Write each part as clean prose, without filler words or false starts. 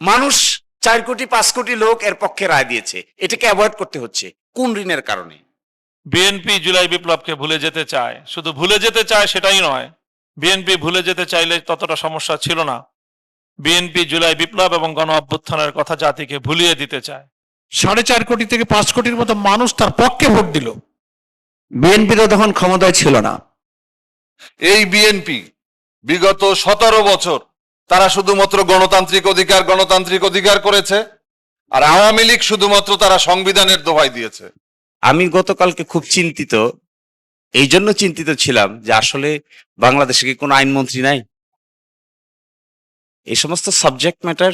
মানুষ 4 কোটি 5 কোটি লোক এর পক্ষে রায় দিয়েছে, এটাকে অ্যাভয়েড করতে হচ্ছে কোন ঋণের কারণে? বিএনপি জুলাই বিপ্লবকে ভুলে যেতে চায়, শুধু ভুলে যেতে চায় সেটাই নয়, বিএনপি ভুলে যেতে চাইলে ততটা সমস্যা ছিল না। বিএনপি জুলাই বিপ্লব এবং গণ অভ্যুত্থানের কথা জাতিকে ভুলিয়ে দিতে চায়। 4.5 কোটি থেকে 5 কোটির মতো মানুষ তার পক্ষে ভোট দিল। বিএনপি তো তখন ক্ষমতায় ছিল না। এই বিএনপি বিগত 17 বছর তারা শুধুমাত্র গণতান্ত্রিক অধিকার করেছে, আর আওয়ামী লীগ শুধুমাত্র তারা সংবিধানের দোহাই দিয়েছে। আমি গতকালকে খুব চিন্তিত, এই জন্য চিন্তিত ছিলাম যে আসলে বাংলাদেশে কি কোনো আইনমন্ত্রী নাই? এই সমস্ত সাবজেক্ট ম্যাটার,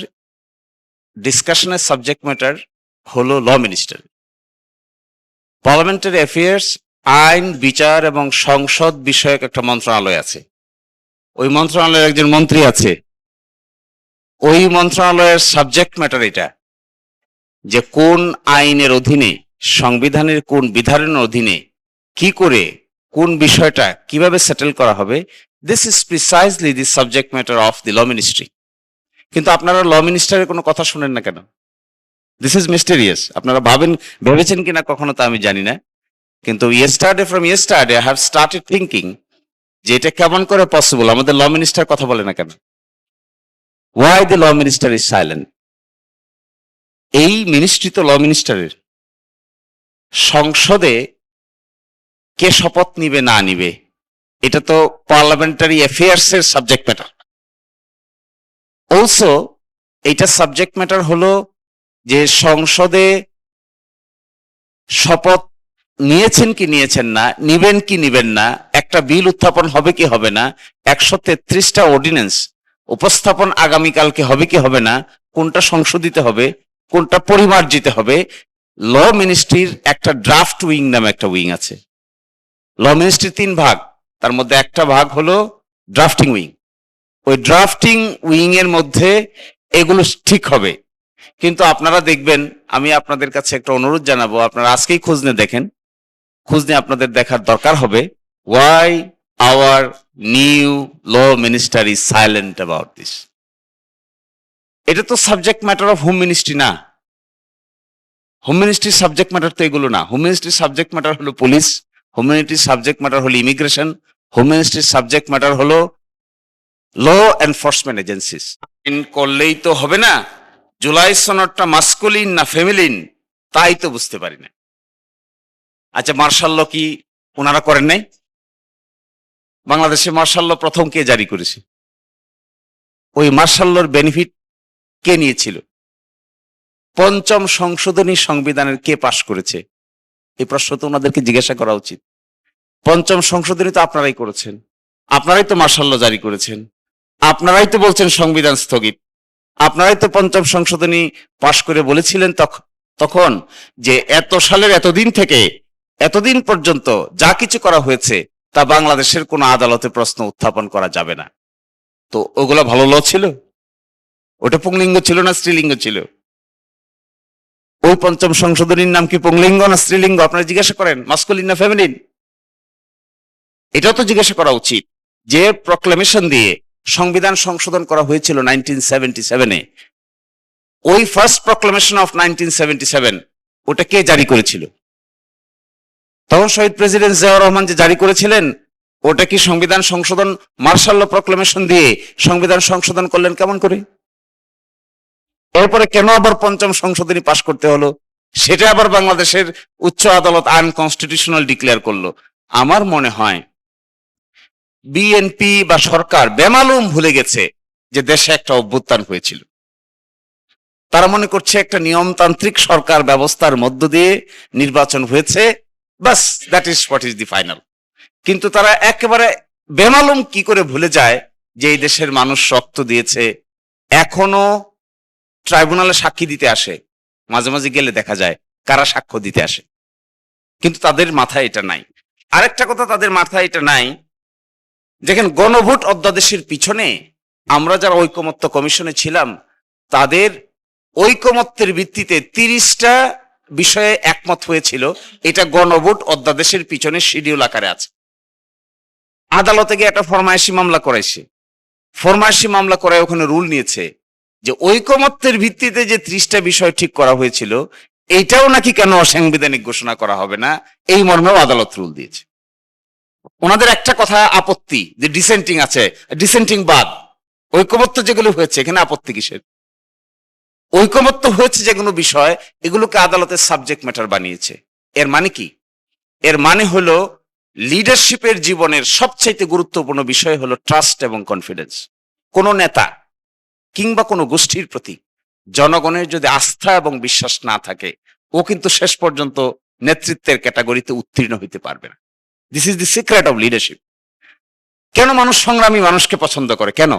ডিসকাশনের সাবজেক্ট ম্যাটার হলো ল মিনিস্টার। পার্লামেন্টারি অ্যাফেয়ার্স, আইন, বিচার এবং সংসদ বিষয়ক একটা মন্ত্রণালয় আছে। ওই মন্ত্রণালয়ের একজন মন্ত্রী আছে। ওই মন্ত্রণালয়ের সাবজেক্ট ম্যাটার এটা, যে কোন আইনের অধীনে, সংবিধানের কোন বিধানের অধীনে কি করে কোন বিষয়টা কিভাবে সেটেল করা হবে। This is precisely the subject matter of the law ministry. কিন্তু আপনারা ল মিনিস্টারের কোনো কথা শুনেন না কেন? This is mysterious. আপনারা ভেবেছেন কিনা কখনো তা আমি জানি না, কিন্তু from yesterday I have started thinking যে এটা কেমন করে পসিবল, আমাদের ল মিনিস্টার কথা বলে না কেন? Why the law minister is silent? এই মিনিস্ট্রি তো ল মিনিস্টারের। সংসদে কে শপথ নিবে না নিবে এটা তো পার্লামেন্টারি অ্যাফেয়ার্স এর সাবজেক্ট ম্যাটার। অলসো এইটা সাবজেক্ট ম্যাটার হলো যে সংসদে শপথ নিয়েছেন কি নিয়েছেন না, নিবেন কি নিবেন না, একটা বিল উত্থাপন হবে কি হবে না, 133টা অর্ডিন্যান্স উপস্থাপন আগামীকালকে হবে কি হবে না, কোনটা সংশোধিত হবে, কোনটা পরিমার্জিত হবে। ল মিনিস্ট্রির একটা ড্রাফট উইং নামে একটা উইং আছে। ল মিনিস্ট্রির 3 ভাগ, তার মধ্যে একটা ভাগ হলো ড্রাফটিং উইং। ওই ড্রাফটিং উইং এর মধ্যে এগুলো ঠিক হবে। কিন্তু আপনারা দেখবেন, আমি আপনাদের কাছে একটা অনুরোধ জানাবো, আপনারা আজকেই খোঁজ নিয়ে দেখেন, খোঁজ নিয়ে আপনাদের দেখার দরকার হবে why our new law minister is silent about this. এটা তো subject matter of home ministry না। হোম মিনিস্ট্রির সাবজেক্ট ম্যাটার তো এগুলো না। হোম মিনিস্ট্রির সাবজেক্ট ম্যাটার হলো পুলিশ, হোম মিনিস্ট্রির সাবজেক্ট ম্যাটার হলো ইমিগ্রেশন, হোম মিনিস্ট্রির সাবজেক্ট ম্যাটার হলো ল এনফোর্সমেন্ট এজেন্সিস। করলেই তো হবে না, জুলাই সনদটা মাস্কুলিন না ফেমিলিন তাই তো বুঝতে পারি না। আচ্ছা, মার্শাল ল কি ওনারা করেন নাই? বাংলাদেশে মার্শাল ল প্রথম কে জারি করেছে? ওই মার্শাল লর বেনিফিট কে নিয়েছিল? 5ম সংশোধনী সংবিধানের কে পাশ করেছে? এই প্রশ্ন তো ওনাদেরকে জিজ্ঞাসা করা উচিত। 5ম সংশোধনী তো আপনারাই করেছেন, আপনারাই তো মার্শাল ল জারি করেছেন, আপনারাই তো বলছেন সংবিধান স্থগিত, আপনারাই তো 5ম সংশোধনী পাশ করে বলেছিলেন তখন যে এত সালের এতদিন থেকে এতদিন পর্যন্ত যা কিছু করা হয়েছে তা বাংলাদেশের কোনো আদালতে প্রশ্ন উত্থাপন করা যাবে না। তো ওগুলো ভালো ল ছিল? ওটা পুংলিঙ্গ ছিল না স্ত্রীলিঙ্গ ছিল? ওই 5ম সংশোধনীর নাম কি পুংলিঙ্গ না স্ত্রীলিঙ্গ? আপনারা জিজ্ঞাসা করেন, মাস্কুলিন না ফেমিনিন? এটাও তো জিজ্ঞাসা করা উচিত। যে প্রক্লেমেশন দিয়ে সংবিধান সংশোধন করা হয়েছিল 1977-এ, ওই ফার্স্ট প্রক্লেমেশন অফ 1977 ওটা কে জারি করেছিল? তখন শহীদ প্রেসিডেন্ট জিয়াউর রহমান যে জারি করেছিলেন, ওটা কি সংবিধান সংশোধন মার্শাল ল প্রক্লেমেশন দিয়ে সংবিধান সংশোধন করলেন কেমন করে? এরপরে কেন আবার 5ম সংশোধনী পাশ করতে হলো? সেটা আবার বাংলাদেশের উচ্চ আদালত আনকনস্টিটিউশনাল ডিক্লেয়ার করলো। আমার মনে হয় বিএনপি বা সরকার বেমালুম ভুলে গেছে যে দেশে একটা অভ্যুত্থান হয়েছিল। তারা মনে করছে একটা নিয়মতান্ত্রিক সরকার ব্যবস্থার মধ্য দিয়ে নির্বাচন হয়েছে, বাস that is what is the final. কিন্তু তারা একেবারে বেমালুম কি করে ভুলে যায় যে এই দেশের মানুষ রক্ত দিয়েছে। এখনো ট্রাইব্যুনালে সাক্ষী দিতে আসে, মাঝে মাঝে গেলে দেখা যায় কারা সাক্ষ্য দিতে আসে, কিন্তু তাদের মাথায় এটা নাই। আরেকটা কথা, তাদের মাথায় এটা নাই, দেখেন গণভোট অধ্যাদেশের পিছনে আমরা যারা ঐকমত্য কমিশনে ছিলাম, তাদের ঐকমত্যের ভিত্তিতে 30টা বিষয়ে একমত হয়েছিল। এটা গণভোট অধ্যাদেশের পিছনে শিডিউল আকারে আছে। আদালতে গিয়ে একটা ফরমায়েশি মামলা করাইছে, ফরমায়েশি মামলা করে ওখানে রুল নিয়েছে যে ঐকমত্যের ভিত্তিতে যে 30টা বিষয় ঠিক করা হয়েছিল এইটাও নাকি কেন অসাংবিধানিক ঘোষণা করা হবে না, এই মর্মেও আদালত রুল দিয়েছে। ওনাদের একটা কথা আপত্তি যে ডিসেন্টিং আছে, ডিসেন্টিং বাদ, ঐকমত্য যেগুলো হয়েছে এখানে আপত্তি কিসের? ঐকমত্য হয়েছে যে কোনো বিষয়, এগুলোকে আদালতের সাবজেক্ট ম্যাটার বানিয়েছে। এর মানে কি? এর মানে হলো লিডারশিপের জীবনের সবচাইতে গুরুত্বপূর্ণ বিষয় হলো ট্রাস্ট এবং কনফিডেন্স। কোন নেতা কিংবা কোনো গোষ্ঠীর প্রতি জনগণের যদি আস্থা এবং বিশ্বাস না থাকে, ও কিন্তু শেষ পর্যন্ত নেতৃত্বের ক্যাটাগরিতে উত্তীর্ণ হইতে পারবে না। This is the secret of leadership. কেন মানুষ সংগ্রামী মানুষকে পছন্দ করে? কেন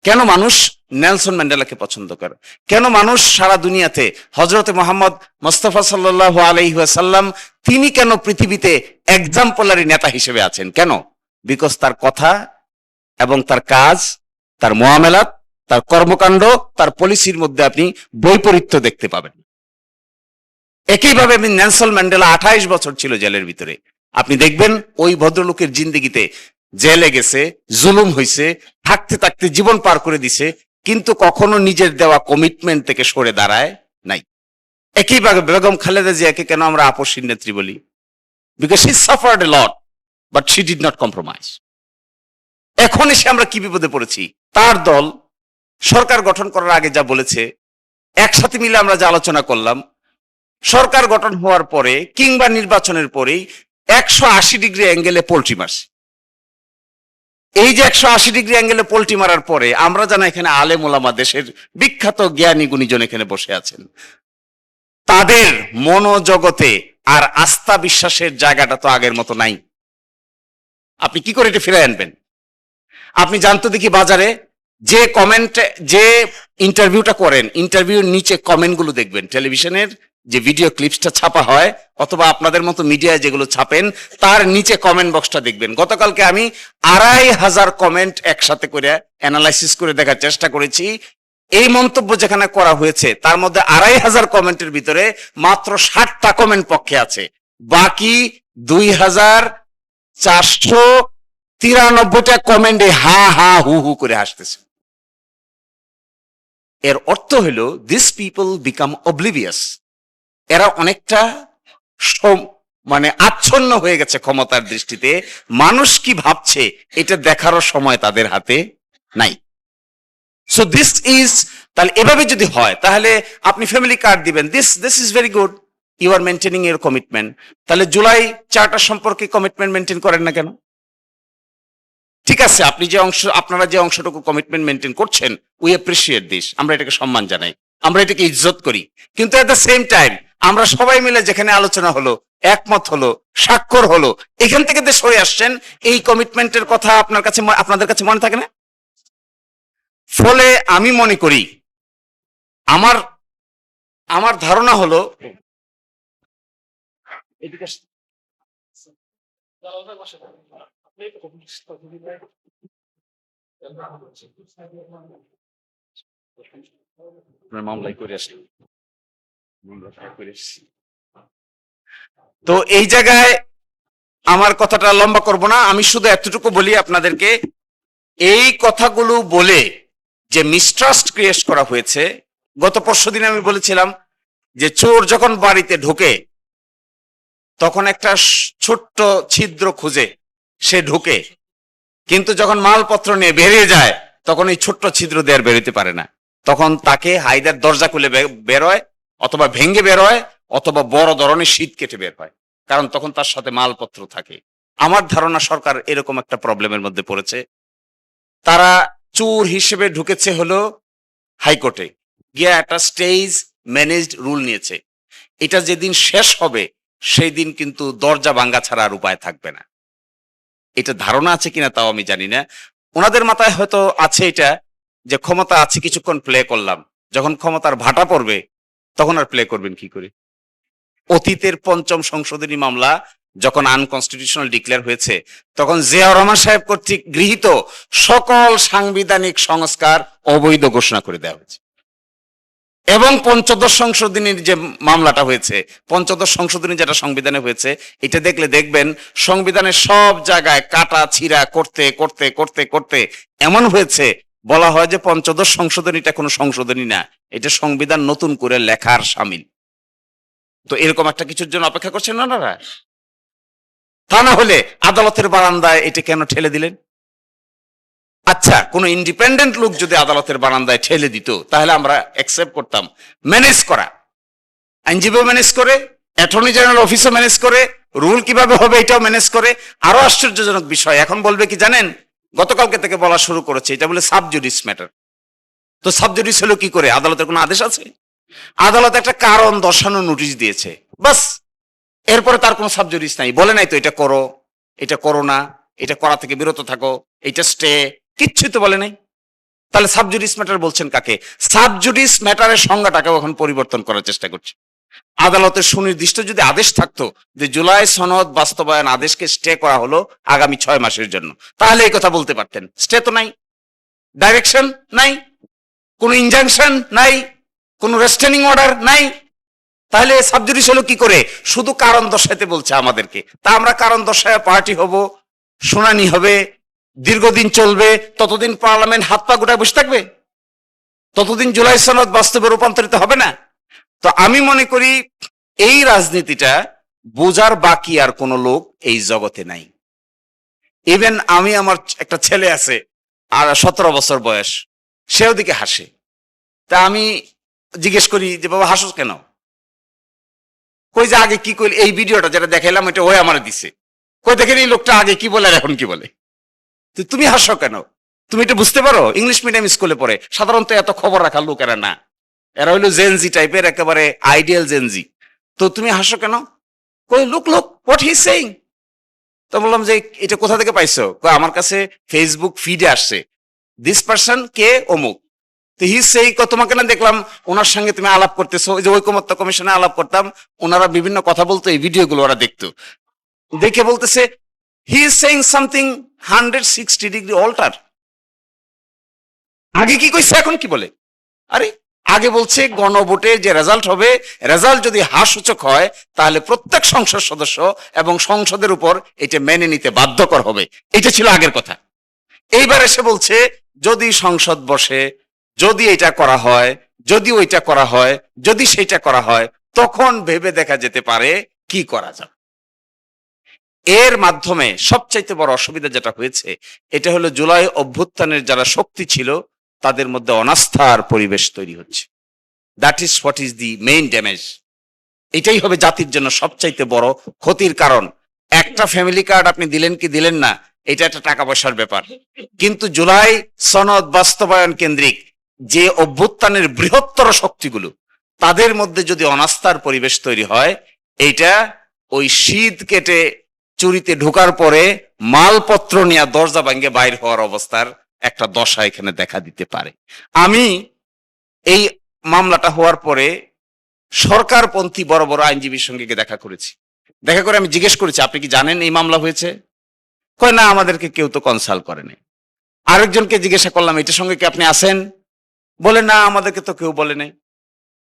কেন মানুষ নেলসন ম্যান্ডেলাকে পছন্দ করে? কেন মানুষ সারা দুনিয়াতে হযরতে মুহাম্মদ মুস্তাফা সাল্লাল্লাহু আলাইহি ওয়াসাল্লাম তিনি কেন পৃথিবীতে এক্সাম্পলারি নেতা হিসেবে আছেন? কেন? বিকজ তার কথা এবং তার কাজ, তার মুআমালাত, তার কর্মকাণ্ড, তার পলিসির মধ্যে আপনি বৈপরীত্য দেখতে পাবেন। একইভাবে নেলসন ম্যান্ডেলা 28 বছর ছিল জেলের ভিতরে। আপনি দেখবেন ওই ভদ্রলোকের জিন্দেগিতে জেলে গেছে, জুলুম হইছে, থাকতে থাকতে জীবন পার করে দিছে, কিন্তু কখনো নিজের দেওয়া কমিটমেন্ট থেকে সরে দাঁড়ায় নাই। একইভাবে বেগম খালেদা জিয়াকে কেন আমরা আপসীর নেত্রী বলি? Because she suffered A lot but she did not compromise. এখন এসে আমরা কি বিপদে পড়েছি? তার দল সরকার গঠন করার আগে যা বলেছে, একসাথে মিলে আমরা যা আলোচনা করলাম, সরকার গঠন হওয়ার পরে কিংবা নির্বাচনের পরেই 180 ডিগ্রি অ্যাঙ্গেলে পোল্ট্রি মারছে। এই যে 180 ডিগ্রি অ্যাঙ্গেলে পোল্ট্রি মারার পরে আমরা জানা এখানে আলেম ওলামা, দেশের বিখ্যাত জ্ঞানী গুণীজন এখানে বসে আছেন, তাদের মনোজগতে আর আস্থা বিশ্বাসের জায়গাটা তো আগের মতো নাই। আপনি কি করে এটা ফিরে আনবেন? আপনি জানতো দেখি বাজারে যে কমেন্ট, যে ইন্টারভিউটা করেন, ইন্টারভিউর নিচে কমেন্ট গুলো দেখবেন, টেলিভিশনের যে ভিডিও ক্লিপসটা ছাপা হয় অথবা আপনাদের মতো মিডিয়ায় যেগুলো ছাপেন, তার নিচে কমেন্ট বক্সটা দেখবেন। গতকালকে আমি 2500 কমেন্ট একসাথে করে অ্যানালাইসিস করে দেখার চেষ্টা করেছি। এই মন্তব্য যেখানে করা হয়েছে তার মধ্যে 2500 কমেন্টের ভিতরে মাত্র 60টা কমেন্ট পক্ষে আছে, বাকি 2493টা কমেন্টে হা হা হু হু করে হাসতেছে। এর অর্থ হলো দিস পিপল বিকাম অবলিভিয়াস। এরা অনেকটা মানে আচ্ছন্ন হয়ে গেছে ক্ষমতার দৃষ্টিতে। মানুষ কি ভাবছে এটা দেখারও সময় তাদের হাতে নাই। সো দিস ইজ, তাহলে এভাবে যদি হয় তাহলে আপনি ফ্যামিলি কার্ড দিবেন, this is very good, you are maintaining এর কমিটমেন্ট। তাহলে জুলাই চার্টার সম্পর্কে কমিটমেন্ট মেনটেন করেন না কেন? ঠিক আছে, আপনি যে অংশ, আপনারা যে অংশটুকু কমিটমেন্ট মেনটেন করছেন, উই অ্যাপ্রিসিয়েট দিস, আমরা এটাকে সম্মান জানাই, আমরা এটাকে ইজ্জত করি। কিন্তু এট দ্য সেম টাইম আমরা সবাই মিলে যেখানে আলোচনা হলো, একমত হলো, স্বাক্ষর হলো, এখান থেকে যে সরে আসছেন, এই কমিটমেন্টের কথা আপনাদের কাছে মনে থাকে না? ফলে আমি মনে করি, আমার ধারণা হলো মামলাই করে আসি। তো এই জায়গায় আমার কথাটা লম্বা করব না, আমি শুধু এতটুকু বলি আপনাদেরকে, এই কথাগুলো বলে যে মিসট্রাস্ট ক্রিয়েট করা হয়েছে। গত পরশুদিন আমি বলেছিলাম যে চোর যখন বাড়িতে ঢোকে তখন একটা ছোট্ট ছিদ্র খুঁজে সে ঢোকে, কিন্তু যখন মালপত্র নিয়ে বেরিয়ে যায় তখন এই ছোট্ট ছিদ্র দিয়ে আর বেরোতে পারে না। তখন তাকে হাইদার দরজা খুলে বেরোয়, অথবা ভেঙ্গে বেরোয়, অথবা বড় ধরনের শীত কেটে বের হয়, কারণ তখন তার সাথে মালপত্র থাকে। আমার ধারণা সরকার এরকম একটা প্রবলেমের মধ্যে পড়েছে। তারা চোর হিসেবে ঢুকেছে হলো হাইকোর্টে গিয়ে একটা স্টেজ ম্যানেজড রুল নিয়েছে। এটা যেদিন শেষ হবে সেই দিন কিন্তু দরজা ভাঙ্গা ছাড়া আর উপায় থাকবে না। এটা ধারণা আছে কিনা তাও আমি জানি না, ওনাদের মাথায় হয়তো আছে এটা যে ক্ষমতা আছে, কিছুক্ষণ প্লে করলাম, যখন ক্ষমতার ভাটা পড়বে তখন আর প্লে করবেন কি করে? অতীতের ৫ম সংশোধনী মামলা যখন আনকনস্টিটিউশনাল ডিক্লেয়ার হয়েছে তখন জিয়াউর রহমান সাহেব কর্তৃক গৃহীত সকল সাংবিধানিক সংস্কার অবৈধ ঘোষণা করে দেওয়া হয়েছে। এবং ৫ম সংশোধনীর যে মামলাটা হয়েছে, ৫ম সংশোধনী যেটা সংবিধানে হয়েছে, এটা দেখলে দেখবেন সংবিধানের সব জায়গায় কাটা ছিঁড়া করতে করতে করতে করতে এমন হয়েছে বলা হয় যে পঞ্চদশ সংশোধনীটা কোনো সংশোধনী না, এটা সংবিধান নতুন করে লেখার সামিল। তো এরকম একটা কিছুর জন্য অপেক্ষা করছেন ওনারা? তা না হলে আদালতের বারান্দায় এটা কেন ঠেলে দিলেন? আচ্ছা, কোন ইন্ডিপেন্ডেন্ট লোক যদি আদালতের বারান্দায় ঠেলে দিত তাহলে আমরা অ্যাকসেপ্ট করতাম। ম্যানেজ করা, আইনজীবীও ম্যানেজ করে, অ্যাটর্নি জেনারেল অফিসও ম্যানেজ করে, রুল কিভাবে হবে এটাও ম্যানেজ করে। আরো আশ্চর্যজনক বিষয়, এখন বলবে কি জানেন, গতকালকে থেকে বলা শুরু করেছে এটা বলে সাবজুডিস ম্যাটার। তো সাবজুডিস হলো কি করে? আদালতের কোনো আদেশ আছে? আদালত একটা কারণ দর্শানো নোটিশ দিয়েছে, বাস। এরপরে তার কোনো সাবজুডিস নাই, বলে নাই তো এটা করো, এটা করো না, এটা করা থেকে বিরত থাকো, এটা স্টে, কিচ্ছু তো বলে নাই। তাহলে সাবজুডিস ম্যাটার বলছেন কাকে? সাবজুডিস ম্যাটারের সংজ্ঞাটাকেও এখন পরিবর্তন করার চেষ্টা করছে। আদালতের সুনির্দিষ্ট যদি আদেশ থাকতো যে জুলাই সনদ বাস্তবায়ন আদেশকে স্টে করা হলো আগামী 6 মাসের জন্য, তাহলে এই কথা বলতে পারতেন। স্টে তো নাই, ডাইরেকশন নাই, কোনো ইনজাংশন নাই, কোনো রেস্টেনিং অর্ডার নাই, তাহলে সাবজুডিস হলো কি করে? শুধু কারণ দর্শাইতে বলছে আমাদেরকে। তা আমরা কারণ দর্শায় পার্টি হব, শুনানি হবে, দীর্ঘদিন চলবে, ততদিন পার্লামেন্ট হাত পা গোটায় বসে থাকবে, ততদিন জুলাই সনদ বাস্তবে রূপান্তরিত হবে না। তো আমি মনে করি এই রাজনীতিটা বোঝার বাকি আর কোনো লোক এই জগতে নাই। ইভেন আমি, আমার একটা ছেলে আছে আর 17 বছর বয়স, সেও দিকে হাসে। তা আমি জিজ্ঞেস করি যে বাবা হাসো কেন? কই যে আগে কি কইল, এই ভিডিওটা যেটা দেখাইলাম এটা ওই আমার দিছে। কই দেখেন এই লোকটা আগে কি বলে আর এখন কি বলে। তো তুমি হাসো কেন? তুমি এটা বুঝতে পারো? ইংলিশ মিডিয়াম স্কুলে পড়ে, সাধারণত এত খবর রাখার লোক এরা না, এরা হইলো জেনজি টাইপের, একেবারে আইডিয়াল জেনজি। তো তুমি হাসো কেন? কই look look what he saying. তো বললাম যে এটা কোথা থেকে পাইছো? কই আমার কাছে ফেসবুক ফিডে আসছে, দিস পারসন কে অমুক। তো হি সেই, তোমাকে না দেখলাম ওনার সঙ্গে তুমি আলাপ করতেছো, ওই যে ঐকমত্য কমিশনে আলাপ করতাম, ওনারা বিভিন্ন কথা বলতো, এই ভিডিওগুলো ওরা দেখতো, দেখে বলতেছে he is saying something 160 degree alter. আগে কি কইছে এখন কি বলে? আরে আগে বলছে গণভোটে যে রেজাল্ট হবে, রেজাল্ট যদি হাস্যসূচক হয় তাহলে প্রত্যেক সংসদ সদস্য এবং সংসদের উপর এটা মেনে নিতে বাধ্যকর হবে, এটা ছিল আগের কথা। এইবার এসে বলছে যদি সংসদ বসে, যদি এটা করা হয়, যদি ওইটা করা হয়, যদি সেটা করা হয়, তখন ভেবে দেখা যেতে পারে কি করা যাবে। এর মাধ্যমে সবচাইতে বড় অসুবিধা যেটা হয়েছে এটা হলো জুলাই অভ্যুত্থানের যারা শক্তি ছিল তাদের মধ্যে অনাস্থার পরিবেশ তৈরি হচ্ছে। That is what is the main damage. এটাই হবে জাতির জন্য সবচাইতে বড় ক্ষতির কারণ। একটা ফ্যামিলি কার্ড আপনি দিলেন কি দিলেন না, এটা একটা টাকা পয়সার ব্যাপার, কিন্তু জুলাই সনদ বাস্তবায়ন কেন্দ্রিক যে অভ্যুত্থানের বৃহত্তর শক্তিগুলো তাদের মধ্যে যদি অনাস্থার পরিবেশ তৈরি হয়, এইটা ওই শীত কেটে চুরিতে ঢোকার পরে মালপত্র নিয়ে দরজা ভাঙ্গে বাইর হওয়ার অবস্থার একটা দশা এখানে দেখা দিতে পারে। আমি এই মামলাটা হওয়ার পরে সরকারপন্থী বড় বড় আইনজীবীর সঙ্গে গিয়ে দেখা করেছি। দেখা করে আমি জিজ্ঞেস করেছি আপনি কি জানেন এই মামলা হয়েছে? কয় না, আমাদেরকে কেউ তো কনসাল্ট করেনি। আরেকজনকে জিজ্ঞাসা করলাম এটার সঙ্গে কি আপনি আছেন? বলে না, আমাদেরকে তো কেউ বলে নাই।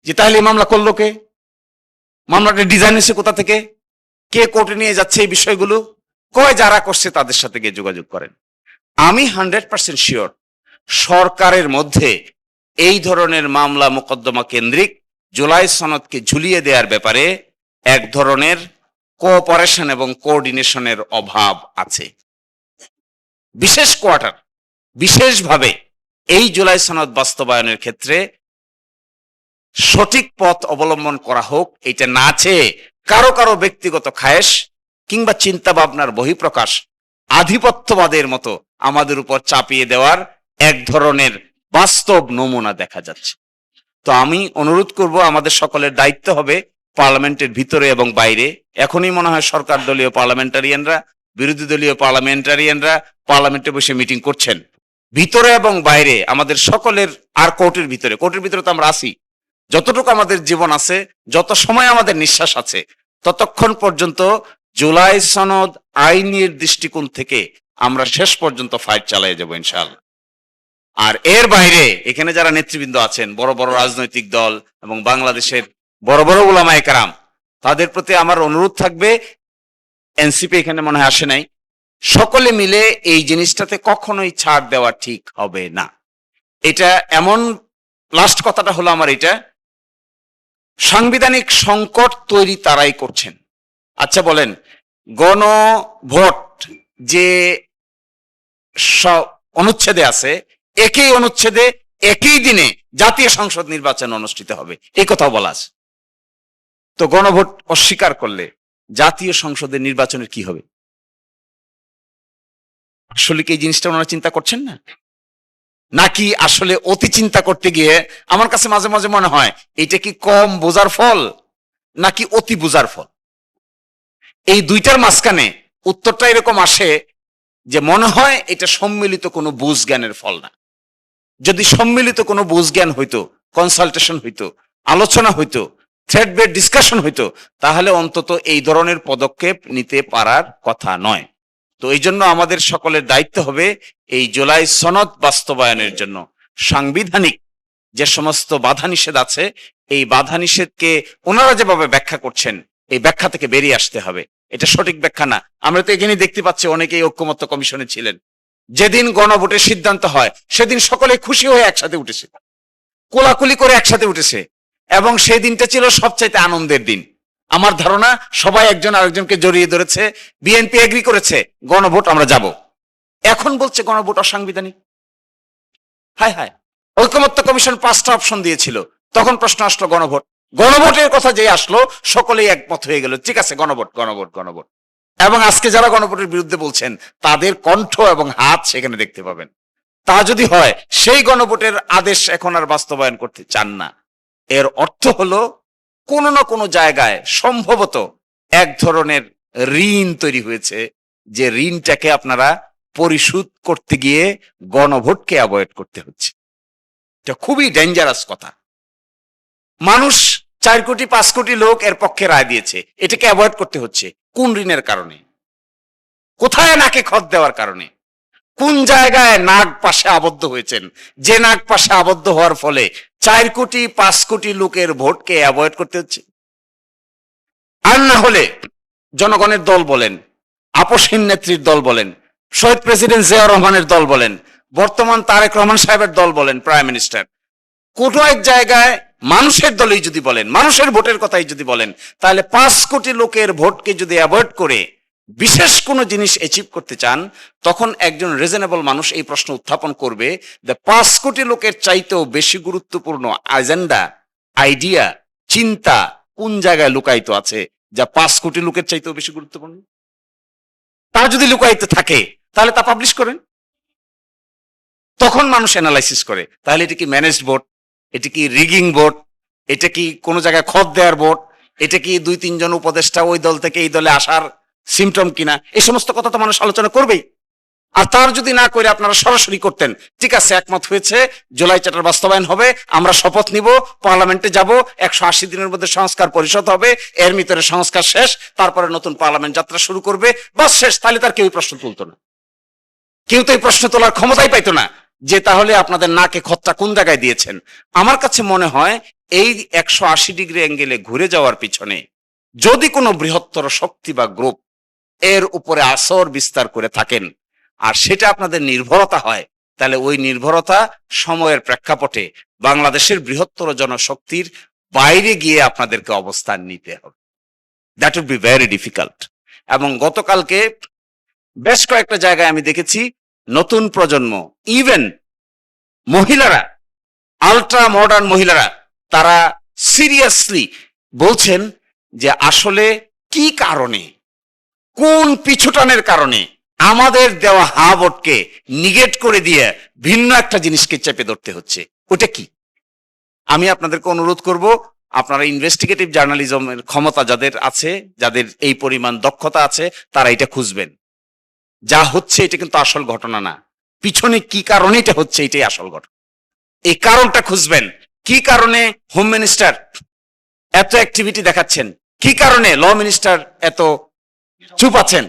যে তাহলে এই মামলা করলো কে? মামলাটা ডিজাইন হয়েছে কোথা থেকে? কে কোর্টে নিয়ে যাচ্ছে এই বিষয়গুলো? কয় যারা করছে তাদের সাথে গিয়ে যোগাযোগ করেন। আমি 100% শিওর সরকারের মধ্যে এই ধরনের মামলা মোকদ্দমা কেন্দ্রিক জুলাই সনদকে ঝুলিয়ে দেওয়ার ব্যাপারে এক ধরনের কোঅপারেশন এবং কোঅর্ডিনেশনের অভাব আছে। বিশেষ কোয়ার্টার, বিশেষভাবে এই জুলাই সনদ বাস্তবায়নের ক্ষেত্রে সঠিক পথ অবলম্বন করা হোক, এটা না চেয়ে কারো কারো ব্যক্তিগত খায়েশ কিংবা চিন্তা ভাবনার বহিঃপ্রকাশ আধিপত্যবাদের মতো আমাদের উপর চাপিয়ে দেওয়ার এক ধরনের বাস্তব নমুনা দেখা যাচ্ছে। তো আমি অনুরোধ করব, আমাদের সকলের দায়িত্ব হবে পার্লামেন্টের ভিতরে এবং বাইরে। এখনই মনে হয় সরকার দলীয় পার্লামেন্টারিয়ানরা, বিরোধী দলীয় পার্লামেন্টারিয়ানরা পার্লামেন্টে বসে মিটিং করছেন। ভিতরে এবং বাইরে আমাদের সকলের, আর কোর্টের ভিতরে তো আমরা আছি, যতটুকু আমাদের জীবন আছে, যত সময় আমাদের নিঃশ্বাস আছে, ততক্ষণ পর্যন্ত জুলাই সনদ আইনের দৃষ্টিকোণ থেকে আমরা শেষ পর্যন্ত ফাইট চালিয়ে যাব ইনশাআল্লাহ। আর এর বাইরে এখানে যারা নেতৃবৃন্দ আছেন, বড় বড় রাজনৈতিক দল এবং বাংলাদেশের বড় বড় উলামায়ে কেরাম, তাদের প্রতি আমার অনুরোধ থাকবে, এনসিপি এখানে মনে হয় আসে নাই, সকলে মিলে এই জিনিসটাতে কখনোই ছাড় দেওয়া ঠিক হবে না। এটা এমন, লাস্ট কথাটা হলো আমার এটা, সাংবিধানিক সংকট তৈরি তারাই করছেন। আচ্ছা বলেন, গণভোট যে অনুচ্ছেদে আছে, একই অনুচ্ছেদে একই দিনে জাতীয় সংসদ নির্বাচন অনুষ্ঠিত হবে, এই কথাও বলা আছে। তো গণভোট অস্বীকার করলে জাতীয় সংসদের নির্বাচনের কি হবে? আসলে কি এই জিনিসটা ওনারা চিন্তা করছেন না, নাকি আসলে অতি চিন্তা করতে গিয়ে আমার কাছে মাঝে মাঝে মনে হয় এটা কি কম বোঝার ফল নাকি অতি বোঝার ফল? এই দুইটার মাঝখানে উত্তরটা এরকম আসে যে মনে হয় এটা সম্মিলিত কোনো বুঝ জ্ঞানের ফল না। যদি সম্মিলিত কোনো বুঝ জ্ঞান হইতো, কনসালটেশন হইতো, আলোচনা হইতো, থ্রেড বেড ডিসকাশন হইতো, তাহলে অন্তত এই ধরনের পদক্ষেপ নিতে পারার কথা নয়। তো এই জন্য আমাদের সকলের দায়িত্ব হবে এই জুলাই সনদ বাস্তবায়নের জন্য সাংবিধানিক যে সমস্ত বাধা নিষেধ আছে, এই বাধা নিষেধকে ওনারা যেভাবে ব্যাখ্যা করছেন, এই ব্যাখ্যা থেকে বেরিয়ে আসতে হবে। এটা সঠিক ব্যাখ্যা না। আমরা তো এখানে দেখতে পাচ্ছি অনেকেই ঐক্যমত্য কমিশনে ছিলেন, যেদিন গণভোটের সিদ্ধান্ত হয় সেদিন সকলে খুশি হয়ে একসাথে উঠেছে, কোলাকুলি করে একসাথে উঠেছে, এবং সেই দিনটা ছিল সবচাইতে আনন্দের দিন। আমার ধারণা সবাই একজন আরেকজনকে জড়িয়ে ধরেছে, বিএনপি এগ্রি করেছে গণভোট আমরা যাব। এখন বলছে গণভোট অসাংবিধানিক। হায় হায়, ঐকমত্য কমিশন 5টা অপশন দিয়েছিল, তখন প্রশ্ন আসলো গণভোট, গণভোটের কথা যে আসলো সকলেই একমত হয়ে গেল, ঠিক আছে গণভোট গণভোট গণভোট। এবং আজকে যারা গণভোটের বিরুদ্ধে বলছেন তাদের কণ্ঠ এবং হাত সেখানে দেখতে পাবেন। তা যদি হয় সেই গণভোটের আদেশ এখন আর বাস্তবায়ন করতে চান না, এর অর্থ হলো কোনো না কোনো জায়গায় সম্ভবত এক ধরনের ঋণ তৈরি হয়েছে, যে ঋণটাকে আপনারা পরিশোধ করতে গিয়ে গণভোটকে অ্যাভয়েড করতে হচ্ছে। এটা খুবই ডেঞ্জারাস কথা। মানুষ 4 কোটি 5 কোটি লোক এর পক্ষে রায় দিয়েছে, এটাকে অ্যাভয়েড করতে হচ্ছে কোন ঋণের কারণে? কোথায় নাকে খত দেওয়ার কারণে? কোন জায়গায় নাক পাশে আবদ্ধ হয়েছেন, যে নাক পাশে আবদ্ধ হওয়ার ফলে 4 কোটি 5 কোটি লোকের ভোটকে অ্যাভয়েড করতে হচ্ছে? আর না হলে জনগণের দল বলেন, আপসহীন নেত্রীর দল বলেন, শহীদ প্রেসিডেন্ট জিয়াউর রহমানের দল বলেন, বর্তমান তারেক রহমান সাহেবের দল বলেন, প্রাইম মিনিস্টার, কোনো এক জায়গায় মানুষের দলেই যদি বলেন, মানুষের ভোটের কথাই যদি বলেন, তাহলে 5 কোটি লোকের ভোটকে যদি অ্যাভয়েড করে বিশেষ কোনো জিনিস অ্যাচিভ করতে চান, তখন একজন রিজনেবল মানুষ এই প্রশ্ন উত্থাপন করবে যে 5 কোটি লোকের চাইতেও বেশি গুরুত্বপূর্ণ এজেন্ডা, আইডিয়া, চিন্তা কোন জায়গায় লুকায়িত আছে যা 5 কোটি লোকের চাইতেও বেশি গুরুত্বপূর্ণ? তা যদি লুকায়িত থাকে তাহলে তা পাবলিশ করেন, তখন মানুষ অ্যানালাইসিস করে তাহলে এটা কি ম্যানেজড ভোট, এটা কি রিগিং ভোট, এটা কি কোনো জায়গায় খত দেওয়ার ভোট, এটা কি 2-3 জন উপদেষ্টা ওই দল থেকে এই দলে আসার সিমটম কিনা, এই সমস্ত কথা তো মানুষ আলোচনা করবেই। আর তার যদি না করে আপনারা সরাসরি করতেন, ঠিক আছে একমত হয়েছে জুলাই চার্টার বাস্তবায়ন হবে, আমরা শপথ নিব, পার্লামেন্টে যাব, 180 দিনের মধ্যে সংস্কার পরিষদ হবে, এর ভিতরে সংস্কার শেষ, তারপরে নতুন পার্লামেন্ট যাত্রা শুরু করবে, বাস শেষ, তাহলে তার কেউ প্রশ্ন তুলতো না। কেউ তো এই প্রশ্ন তোলার ক্ষমতাই পাইতো না যে তাহলে আপনাদের নাকে খতটা কোন জায়গায় দিয়েছেন। আমার কাছে মনে হয় এই 180 ডিগ্রি অ্যাঙ্গেলে ঘুরে যাওয়ার পিছনে যদি কোনো বৃহত্তর শক্তি বা গ্রুপ এর উপরে আসর বিস্তার করে থাকেন, আর সেটা আপনাদের নির্ভরতা হয়, তাহলে ওই নির্ভরতা সময়ের প্রেক্ষাপটে বাংলাদেশের বৃহত্তর জনশক্তির বাইরে গিয়ে আপনাদেরকে অবস্থান নিতে হবে। That would be very difficult. এবং গতকালকে বেশ কয়েকটা জায়গায় আমি দেখেছি নতুন প্রজন্ম, ইভেন মহিলারা, আলট্রা মডার্ন মহিলারা, তারা সিরিয়াসলি বলছেন যে আসলে কি কারণে, কোন পিছুটানের কারণে আমাদের দেওয়া হা ভোটকে নিগেট করে দিয়ে ভিন্ন একটা জিনিসকে চেপে ধরতে হচ্ছে, ওটা কি? আমি আপনাদেরকে অনুরোধ করব, আপনারা ইনভেস্টিগেটিভ জার্নালিজমের ক্ষমতা যাদের আছে, যাদের এই পরিমাণ দক্ষতা আছে, তারা এটা খুঁজবেন। যা হচ্ছে এটা কিন্তু আসল ঘটনা না, পিছনে কি কারণে এটা হচ্ছে এটাই আসল ঘটনা। এই কারণটা খুঁজবেন। কি কারণে হোম মিনিস্টার এত অ্যাক্টিভিটি দেখাচ্ছেন, কি কারণে ল মিনিস্টার এত চুপ আছেন,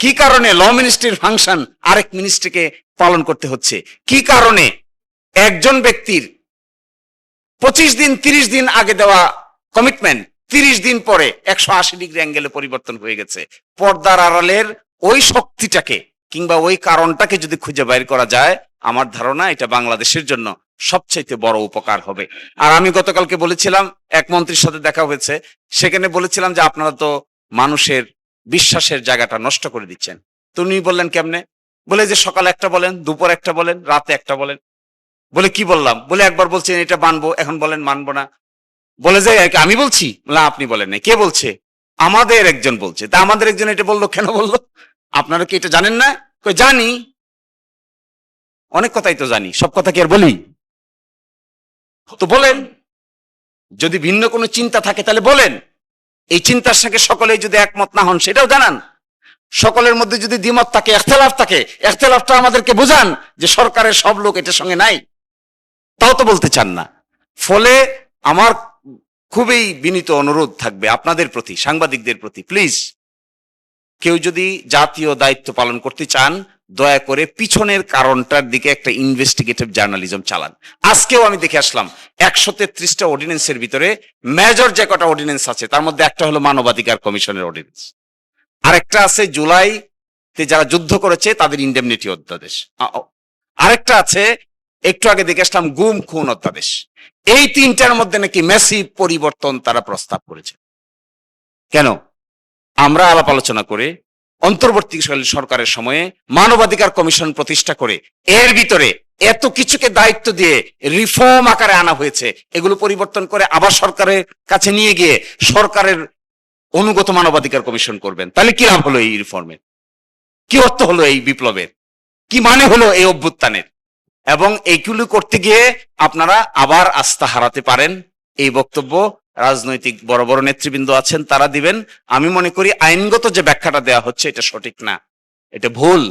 কি কারণে ল মিনিস্ট্রির ফাংশন আরেক মিনিস্ট্রিকে পালন করতে হচ্ছে, কি কারণে একজন ব্যক্তির 25 দিন 30 দিন আগে দেওয়া কমিটমেন্ট 30 দিন পরে 180 ডিগ্রি অ্যাঙ্গেলে পরিবর্তন হয়ে গেছে। পর্দার আড়ালের ওই শক্তিটাকে কিংবা ওই কারণটাকে যদি খুঁজে বাইর করা যায়, আমার ধারণা এটা বাংলাদেশের জন্য সবচাইতে বড় উপকার হবে। আর আমি গতকালকে বলেছিলাম, এক মন্ত্রীর সাথে দেখা হয়েছে, সেখানে বলেছিলাম যে আপনারা তো মানুষের বিশ্বাসের জায়গাটা নষ্ট করে দিচ্ছেন। তো উনি বললেন কেমনে? বলে যে সকালে একটা বলেন, দুপুর একটা বলেন, রাতে একটা বলেন। বলে কি বললাম? বলে একবার বলছেন এটা মানবো, এখন বলেন মানবো না। বলে যে আমি বলছি না, আপনি বলেন না। কে বলছে? আমাদের একজন বলছে। তা আমাদের একজন এটা বললো, কেন বললো? আপনারা কি এটা জানেন না? কই জানি, অনেক কথাই তো জানি, সব কথা কি আর বলি? তো বলেন, যদি ভিন্ন কোনো চিন্তা থাকে তাহলে বলেন। এই চিন্তার সঙ্গে সকলে যদি একমত না হন সেটাও জানান। সকলের মধ্যে যদি দ্বিমত থাকে, এখতেলাফ থাকে, এখতেলাফটা আমাদেরকে বোঝান যে সরকারের সব লোক এটার সঙ্গে নাই, তাও তো বলতে চান না। ফলে আমার খুবই বিনীত অনুরোধ থাকবে আপনাদের প্রতি, সাংবাদিকদের প্রতি, প্লিজ কেউ যদি জাতীয় দায়িত্ব পালন করতে চান, দয়া করে পিছনের কারণটার দিকে একটা ইনভেস্টিগেটিভ জার্নালিজম চালান। আজকেও আমি দেখে আসলাম 133টা অর্ডিন্যান্সের ভিতরে মেজর যে কটা অর্ডিন্যান্স আছে তার মধ্যে একটা হলো মানবাধিকার কমিশনের অর্ডিন্যান্স, আরেকটা আছে জুলাইতে যারা যুদ্ধ করেছে তাদের ইন্ডেমনিটি অধ্যাদেশ, আরেকটা আছে একটু আগে দেখে আসলাম গুম খুন অধ্যাদেশ। এই তিনটার মধ্যে নাকি ম্যাসিভ পরিবর্তন তারা প্রস্তাব করেছে। কেন? আমরা আলাপ আলোচনা করে অন্তর্বর্তীকালীন সরকারের সময়ে মানবাধিকার কমিশন প্রতিষ্ঠা করে এর ভিতরে এত কিছুকে দায়িত্ব দিয়ে রিফর্ম আকারে আনা হয়েছে, এগুলো পরিবর্তন করে আবার সরকারের কাছে নিয়ে গিয়ে সরকারের অনুগত মানবাধিকার কমিশন করবেন। তাহলে কি লাভ হলো এই রিফর্মের? কি অর্থ হলো এই বিপ্লবের? কি মানে হলো এই অভ্যুত্থানের? এবং এইগুলো করতে গিয়ে আপনারা আবার আস্থা হারাতে পারেন। এই বক্তব্য রাজনৈতিক বড় বড় নেতৃবৃন্দ আছেন তারা দিবেন। আমি মনে করি আইনগত যে ব্যাখ্যাটা দেওয়া হচ্ছে এটা সঠিক না, এটা ভুল।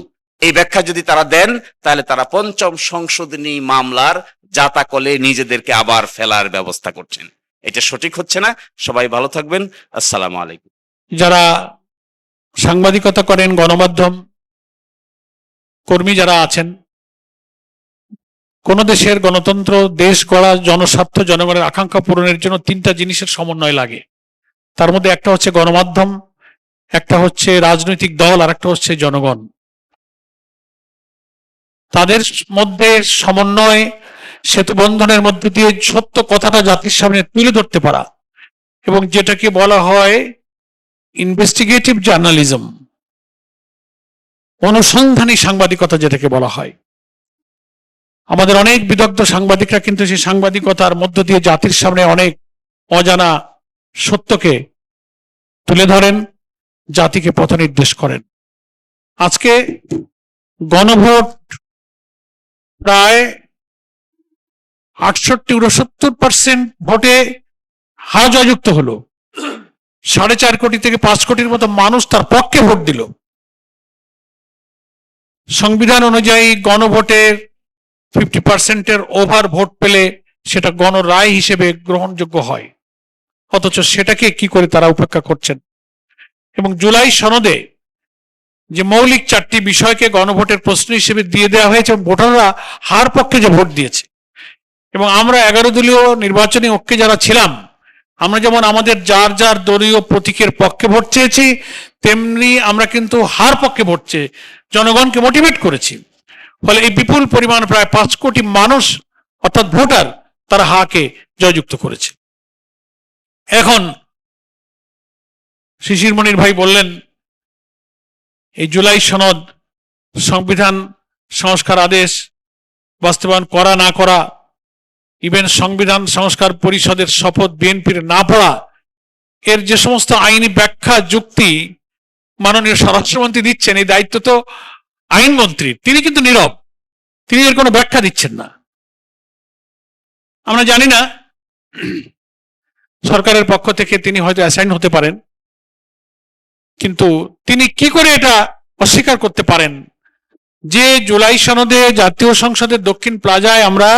এই ব্যাখ্যা যদি তারা দেন তাহলে তারা পঞ্চম সংশোধনী মামলার জাতাকলে নিজেদেরকে আবার ফেলার ব্যবস্থা করছেন। এটা সঠিক হচ্ছে না। সবাই ভালো থাকবেন। আসসালামু আলাইকুম। যারা সাংবাদিকতা করেন, গণমাধ্যম কর্মী যারা আছেন, কোন দেশের গণতন্ত্র, দেশ গড়া, জনস্বার্থ, জনগণের আকাঙ্ক্ষা পূরণের জন্য তিনটা জিনিসের সমন্বয় লাগে। তার মধ্যে একটা হচ্ছে গণমাধ্যম, একটা হচ্ছে রাজনৈতিক দল, আর একটা হচ্ছে জনগণ। তাদের মধ্যে সমন্বয়, সেতু বন্ধনের মধ্যে দিয়ে সত্য কথাটা জাতির সামনে তুলে ধরতে পারা, এবং যেটাকে বলা হয় ইনভেস্টিগেটিভ জার্নালিজম, অনুসন্ধানী সাংবাদিকতা যেটাকে বলা হয়। আমাদের অনেক বিদগ্ধ সাংবাদিকরা কিন্তু সেই সাংবাদিকতার মধ্য দিয়ে জাতির সামনে অনেক অজানা সত্যকে তুলে ধরেন, জাতিকে পথ নির্দেশ করেন। আজকে গণভোট প্রায় 68-69% ভোটে হার জয়যুক্ত হলো। 4.5 কোটি থেকে 5 কোটির মতো মানুষ তার পক্ষে ভোট দিল। সংবিধান অনুযায়ী গণভোটের 50%-এর ওভার ভোট পেলে সেটা গণরায় হিসেবে গ্রহণযোগ্য হয়, অথচ সেটাকে কি করে তারা উপেক্ষা করছেন। এবং জুলাই সনদে যে মৌলিক 4টি বিষয়কে গণভোটের প্রশ্ন হিসেবে দিয়ে দেওয়া হয়েছে, ভোটাররা হার পক্ষে যে ভোট দিয়েছে, এবং আমরা 11 দলীয় নির্বাচনী ঐক্যে যারা ছিলাম, আমরা যেমন আমাদের যার যার দলীয় প্রতীকের পক্ষে ভোট চেয়েছি, তেমনি আমরা কিন্তু হার পক্ষে ভোট চেয়ে জনগণকে মোটিভেট করেছি। ফলে এই বিপুল পরিমাণ প্রায় 5 কোটি মানুষ অর্থাৎ ভোটার তারা হাকে জয়যুক্ত করেছে। এখন শিশির মনির ভাই বললেন এই জুলাই সনদ, সংবিধান সংস্কার আদেশ বাস্তবায়ন করা না করা, ইভেন সংবিধান সংস্কার পরিষদের শপথ বিএনপির না পড়া, এর যে সমস্ত আইনি ব্যাখ্যা যুক্তি মাননীয় স্বরাষ্ট্রমন্ত্রী দিচ্ছেন, এই দায়িত্ব তো আইনমন্ত্রীর। তিনি কিন্তু নীরব, তিনি এর কোনো ব্যাখ্যা দিচ্ছেন না। আমরা জানি না সরকারের পক্ষ থেকে তিনি হয়তো অ্যাসাইন হতে পারেন, কিন্তু তিনি কি করে এটা অস্বীকার করতে পারেন যে জুলাই সনদে জাতীয় সংসদের দক্ষিণ প্লাজায় আমরা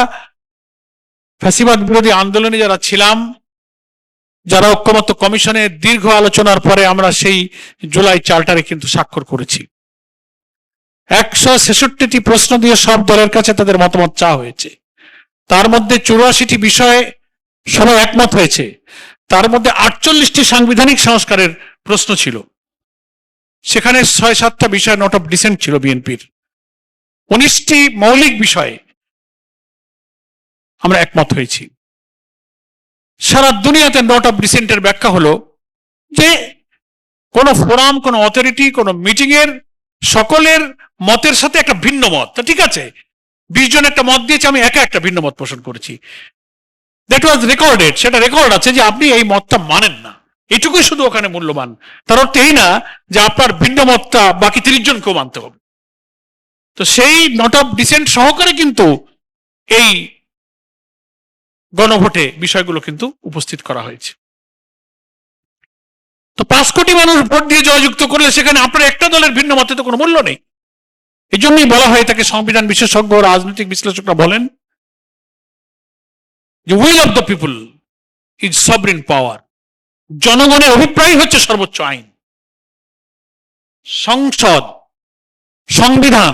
ফ্যাসিবাদ বিরোধী আন্দোলনে যারা ছিলাম, যারা ঐক্যমত্য কমিশনের দীর্ঘ আলোচনার পরে আমরা সেই জুলাই চার্টারে কিন্তু স্বাক্ষর করেছি। 166টি প্রশ্ন দিয়ে সব দলের কাছে তাদের মতামত চাওয়া হয়েছে। তার মধ্যে 84টি বিষয়ে সবাই একমত হয়েছে। তার মধ্যে 48টি সাংবিধানিক সংস্কারের প্রশ্ন ছিল। সেখানে 6-7টা বিষয় নোট অফ ডিসেন্ট ছিল বিএনপির। 19টি মৌলিক বিষয়ে আমরা একমত হয়েছি। সারা দুনিয়াতে নোট অফ ডিসেন্টের ব্যাখ্যা হলো যে কোন ফোরাম, কোন অথরিটি, কোন মিটিং এর সকলের মতের সাথে একটা ভিন্ন মত। তা ঠিক আছে, 20 জন একটা মত দিয়েছে, আমি একা একটা ভিন্ন মত পোষণ করেছি, দ্যাট ওয়াজ রেকর্ডেড, সেটা রেকর্ড আছে যে আপনি এই মতটা মানেন না, এটুকুই শুধু ওখানে মূল্যবান। তার অর্থ এই না যে আপনার ভিন্ন মতটা বাকি 30 জনকেও মানতে হবে। তো সেই নোট অফ ডিসেন্ট সহকারে কিন্তু এই গণভোটে বিষয়গুলো কিন্তু উপস্থিত করা হয়েছে। তো 5 কোটি মানুষ ভোট দিয়ে জয়যুক্ত করলে সেখানে আপনার একটা দলের ভিন্ন মতে তো কোনো মূল্য নেই। এই জন্যই বলা হয়, তাকে সংবিধান বিশেষজ্ঞ, রাজনৈতিক বিশ্লেষকরা বলেন যে will of the people is sovereign power. জনগণের অভিপ্রায় হচ্ছে সর্বোচ্চ আইন। সংসদ, সংবিধান,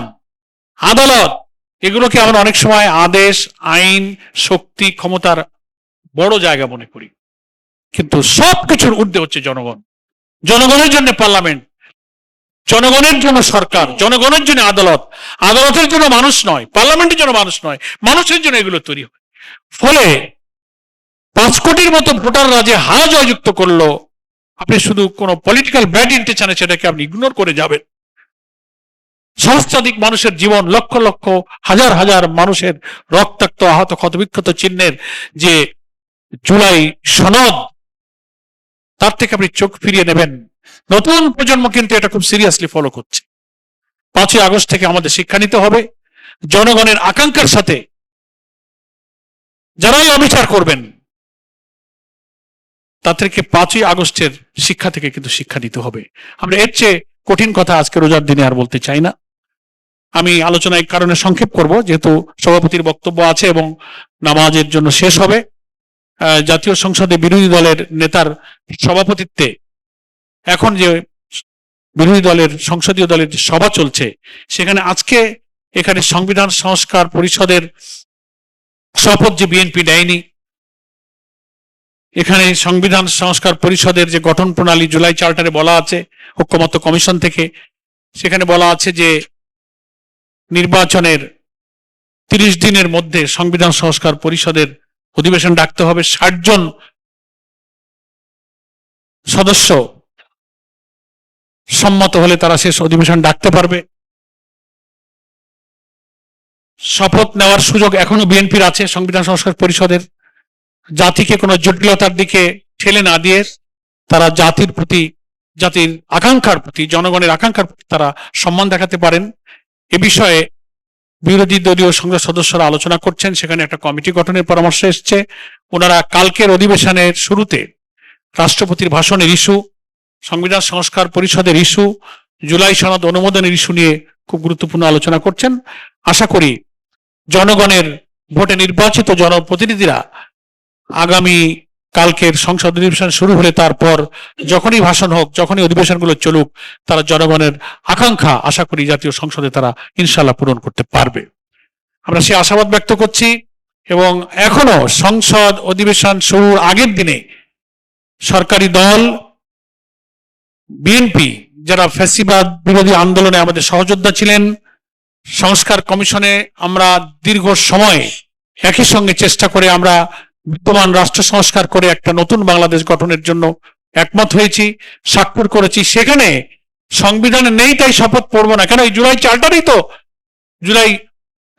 আদালত, এগুলোকে আমরা অনেক সময় আদেশ, আইন, শক্তি, ক্ষমতার বড় জায়গা মনে করি, কিন্তু সবকিছুর ঊর্ধ্বে হচ্ছে জনগণ। জনগণের জন্য পার্লামেন্ট, জনগণের জন্য সরকার, জনগণের জন্য আদালত, আদালতের জন্য মানুষ নয়, পার্লামেন্টের জন্য মানুষ নয়, মানুষের জন্য এগুলো তৈরি হয়। ফলে 5 কোটির মতো ভোটাররা যে হার জয়যুক্ত করলো, আপনি শুধু কোনো পলিটিক্যাল ব্যাড ইন্টেনশনে সেটাকে আপনি ইগনোর করে যাবেন। সহস্রাধিক মানুষের জীবন, লক্ষ লক্ষ, হাজার হাজার মানুষের রক্তাক্ত, আহত, ক্ষতবিক্ষত চিহ্নের যে জুলাই সনদ, তার থেকে আপনি চোখ ফিরিয়ে নেবেন। নতুন প্রজন্ম কিন্তু এটা খুব সিরিয়াসলি ফলো করছে। 5ই আগস্ট থেকে আমাদের শিক্ষা নিতে হবে। জনগণের আকাঙ্ক্ষার সাথে যারাই অবিচার করবেন তাদেরকে 5ই আগস্টের শিক্ষা থেকে কিন্তু শিক্ষা নিতে হবে। আমরা এর চেয়ে কঠিন কথা আজকে রোজার দিনে আর বলতে চাই না। আমি আলোচনায় কারণে সংক্ষেপ করব, যেহেতু সভাপতির বক্তব্য আছে এবং নামাজের জন্য শেষ হবে। জাতীয় সংসদে বিরোধী দলের নেতার সভাপতিত্বে এখন যে বিরোধী দলের সংসদীয় দলের যে সভা চলছে, সেখানে আজকে এখানে সংবিধান সংস্কার পরিষদের শপথ যে বিএনপি নেয়নি, এখানে সংবিধান সংস্কার পরিষদের যে গঠন প্রণালী জুলাই চার্টারে বলা আছে ঐক্যমত্য কমিশন থেকে, সেখানে বলা আছে যে নির্বাচনের 30 দিনের মধ্যে সংবিধান সংস্কার পরিষদের অধিবেশন ডাকতে হবে। 60 জন সদস্য সম্মত হলে তারা শেষ অধিবেশন ডাকতে পারবে। শপথ নেওয়ার সুযোগ এখনো বিএনপির আছে সংবিধান সংস্কার পরিষদের। জাতিকে কোনো জটিলতার দিকে ঠেলে না দিয়ে তারা জাতির প্রতি, জাতির আকাঙ্ক্ষার প্রতি, জনগণের আকাঙ্ক্ষার প্রতি তারা সম্মান দেখাতে পারেন। এ বিষয়ে বিরোধী দলীয় সংসদ সদস্যরা আলোচনা করছেন, সেখানে একটা কমিটি গঠনের পরামর্শ এসছে। ওনারা কালকের অধিবেশনের শুরুতে রাষ্ট্রপতির ভাষণের ইস্যু, সংবিধান সংস্কার পরিষদের ইস্যু, জুলাই সনদ অনুমোদনের ইস্যু নিয়ে খুব গুরুত্বপূর্ণ আলোচনা করছেন। আশা করি জনগণের ভোটে নির্বাচিত জনপ্রতিনিধিরা আগামী কালকের সংসদ অধিবেশন শুরু হলে তারপর যখনই ভাষণ হোক, যখনই অধিবেশনগুলো চলুক, তারা জনগণের আকাঙ্ক্ষা আশা করি জাতীয় সংসদে তারা ইনশাল্লাহ পূরণ করতে পারবে। আমরা সে আশাবাদ ব্যক্ত করছি। এবং এখনো সংসদ অধিবেশন শুরুর আগের দিনে সরকারি দল বিএনপি, যারা ফ্যাসিবাদ বিরোধী আন্দোলনে আমাদের সহযোদ্ধা ছিলেন, সংস্কার কমিশনে আমরা দীর্ঘ সময় একই সঙ্গে চেষ্টা করে আমরা বিদ্যমান রাষ্ট্র সংস্কার করে একটা নতুন বাংলাদেশ গঠনের জন্য একমত হয়েছি, স্বাক্ষর করেছি। সেখানে সংবিধানে নেই তাই শপথ পড়বো না, কেন এই জুলাই চার্টারেই তো জুলাই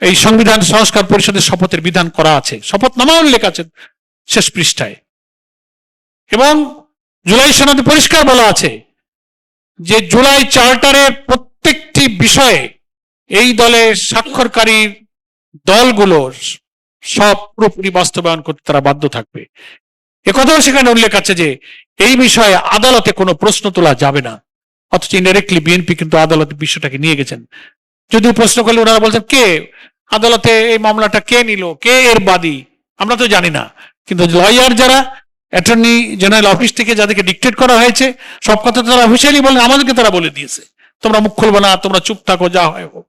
এই সংবিধান সংস্কার পরিষদের শপথের বিধান করা আছে, শপথনামা উল্লেখ আছে শেষ পৃষ্ঠায়। এবং জুলাই সনদে পরিষ্কার বলা আছে যে জুলাই চার্টারের প্রত্যেকটি বিষয়ে এই দলের স্বাক্ষরকারী দলগুলো সব পুরোপুরি বাস্তবায়ন করতে তারা বাধ্য থাকবে। একথাও সেখানে উল্লেখ আছে যে এই বিষয়ে আদালতে কোনো প্রশ্ন তোলা যাবে না। অথচ ইনডাইরেক্টলি বিএনপি কিন্তু আদালতে বিষয়টাকে নিয়ে গেছেন। যদিও প্রশ্ন করলে ওনারা বলছেন কে আদালতে এই মামলাটা কে নিল, কে এর বাদী, আমরা তো জানি না। কিন্তু লয়ার যারা, অ্যাটর্নি জেনারেল অফিস থেকে যাদেরকে ডিক্টেট করা হয়েছে, সব কথা তারা অফিসিয়ালি বলেন, আমাদেরকে তারা বলে দিয়েছে তোমরা মুখ খুলবে না, তোমরা চুপ থাকো, যা হয় হোক।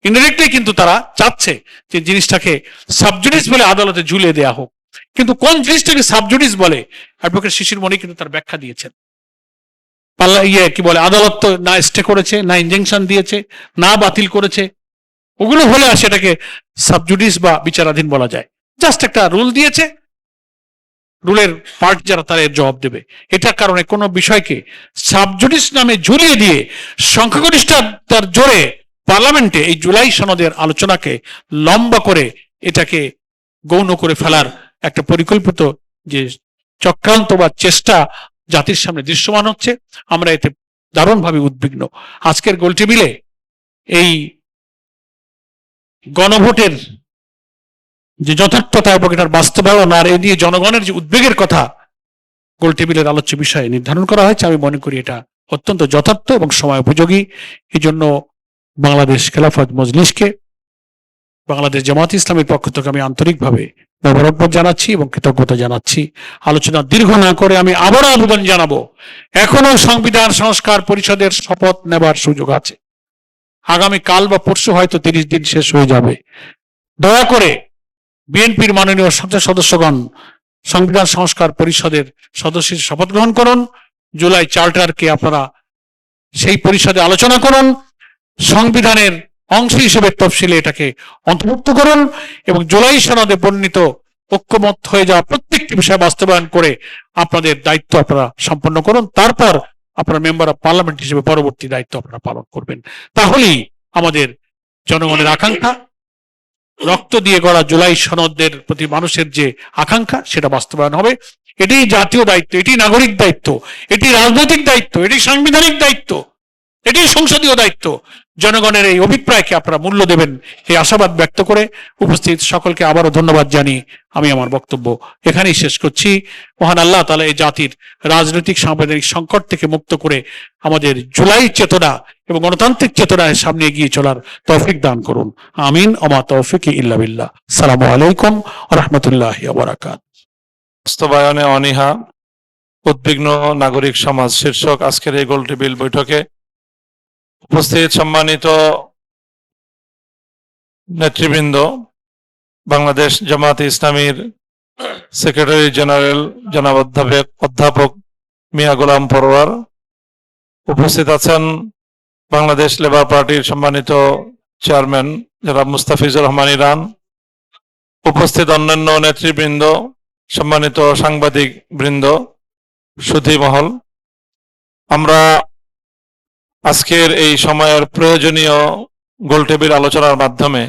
ইনডাইরেক্টলি কিন্তু তারা চাচ্ছে যে জিনিসটাকে সাবজুডিস বলে আদালতে ঝুলিয়ে দেওয়া হোক। কিন্তু কোন জিনিসটাকে সাবজুডিস বলে অ্যাডভোকেট শিশির মণি কিন্তু তার ব্যাখ্যা দিয়েছেন। কি বলে, আদালত তো না স্টে করেছে, না ইনজাংশন দিয়েছে, না বাতিল করেছে, ওগুলো হলে সেটাকে সাবজুডিস বা বিচারাধীন বলা যায়। জাস্ট একটা রুল দিয়েছে, রুলের পার্ট যারা তারা এর জবাব দেবে। এটার কারণে কোনো বিষয়কে সাবজুডিস নামে ঝুলিয়ে দিয়ে সংখ্যাগরিষ্ঠতার জোরে পার্লামেন্টে এই জুলাই সনদের আলোচনাকে লম্বা করে এটাকে গৌণ করে ফেলার একটা পরিকল্পিত যে চক্রান্ত বা চেষ্টা জাতির সামনে দৃশ্যমান হচ্ছে, আমরা এতে দারুণভাবে উদ্বিগ্ন। আজকের গোলটেবিলে এই গণভোটের যে যথার্থতা এবং এটার বাস্তবায়ন আর এ নিয়ে জনগণের যে উদ্বেগের কথা গোলটেবিলের আলোচ্য বিষয়ে নির্ধারণ করা হয়েছে, আমি মনে করি এটা অত্যন্ত যথার্থ এবং সময় উপযোগী। এই জন্য বাংলাদেশ খেলাফত মজলিসকে, বাংলাদেশ জামাত ইসলামের পক্ষ থেকে আমি আন্তরিকভাবে মোবারকবাদ জানাচ্ছি এবং কৃতজ্ঞতা জানাচ্ছি। আলোচনা দীর্ঘ না করে আমি আবারও আবেদন জানাবো, এখনো সংবিধান সংস্কার পরিষদের শপথ নেবার সুযোগ আছে। আগামী কাল বা পরশু হয়তো 30 দিন শেষ হয়ে যাবে। দয়া করে বিএনপির মাননীয় সংসদ সদস্যগণ সংবিধান সংস্কার পরিষদের সদস্যের শপথ গ্রহণ করুন। জুলাই চার্টারকে আপনারা সেই পরিষদে আলোচনা করুন, সংবিধানের অংশ হিসেবে তফসিলে এটাকে অন্তর্ভুক্ত করুন এবং জুলাই সনদে বর্ণিত ঐক্যমত হয়ে যাওয়া প্রত্যেকটি বিষয় বাস্তবায়ন করে আপনাদের দায়িত্ব আপনারা সম্পন্ন করুন। তারপর আপনারা মেম্বার অফ পার্লামেন্ট হিসেবে পরবর্তী দায়িত্ব আপনারা পালন করবেন। তাহলেই আমাদের জনগণের আকাঙ্ক্ষা, রক্ত দিয়ে গড়া জুলাই সনদের প্রতি মানুষের যে আকাঙ্ক্ষা সেটা বাস্তবায়ন হবে। এটি জাতীয় দায়িত্ব, এটি নাগরিক দায়িত্ব, এটি রাজনৈতিক দায়িত্ব, এটি সাংবিধানিক দায়িত্ব, এটি সংসদীয় দায়িত্ব। জনগণের এই অভিপ্রায়কে আপনারা মূল্য দেবেন এই আশাবাদ ব্যক্ত করে উপস্থিত সকলকে আবারও ধন্যবাদ জানিয়ে আমি আমার বক্তব্য এখানেই শেষ করছি। মহান আল্লাহ তাআলা এই জাতির রাজনৈতিক সাংবিধানিক সংকট থেকে মুক্ত করে আমাদের জুলাই চেতনা এবং গণতান্ত্রিক চেতনায় সামনে এগিয়ে চলার তৌফিক দান করুন। আমিন। ওমা তৌফিক ইল্লা বিল্লাহ। আসসালামু আলাইকুম ওয়া রাহমাতুল্লাহি ওয়া বারাকাতুহু। বাস্তবায়নে অনীহা, উদ্বিগ্ন নাগরিক সমাজ শীর্ষক আজকের এই গোলটেবিল বৈঠকে উপস্থিত সম্মানিত নেতৃবৃন্দ, বাংলাদেশ জামায়াতে ইসলামীর সেক্রেটারি জেনারেল জনাব অধ্যাপক মিয়া গোলাম পরোয়ার, উপস্থিত আছেন বাংলাদেশ লেবার পার্টির সম্মানিত চেয়ারম্যান জনাব মুস্তাফিজুর রহমান ইরান, উপস্থিত অন্যান্য নেতৃবৃন্দ, সম্মানিত সাংবাদিক বৃন্দ, সুধী মহল, আমরা আজকের এই সময়ের প্রয়োজনীয় গোলটেবিল আলোচনার মাধ্যমে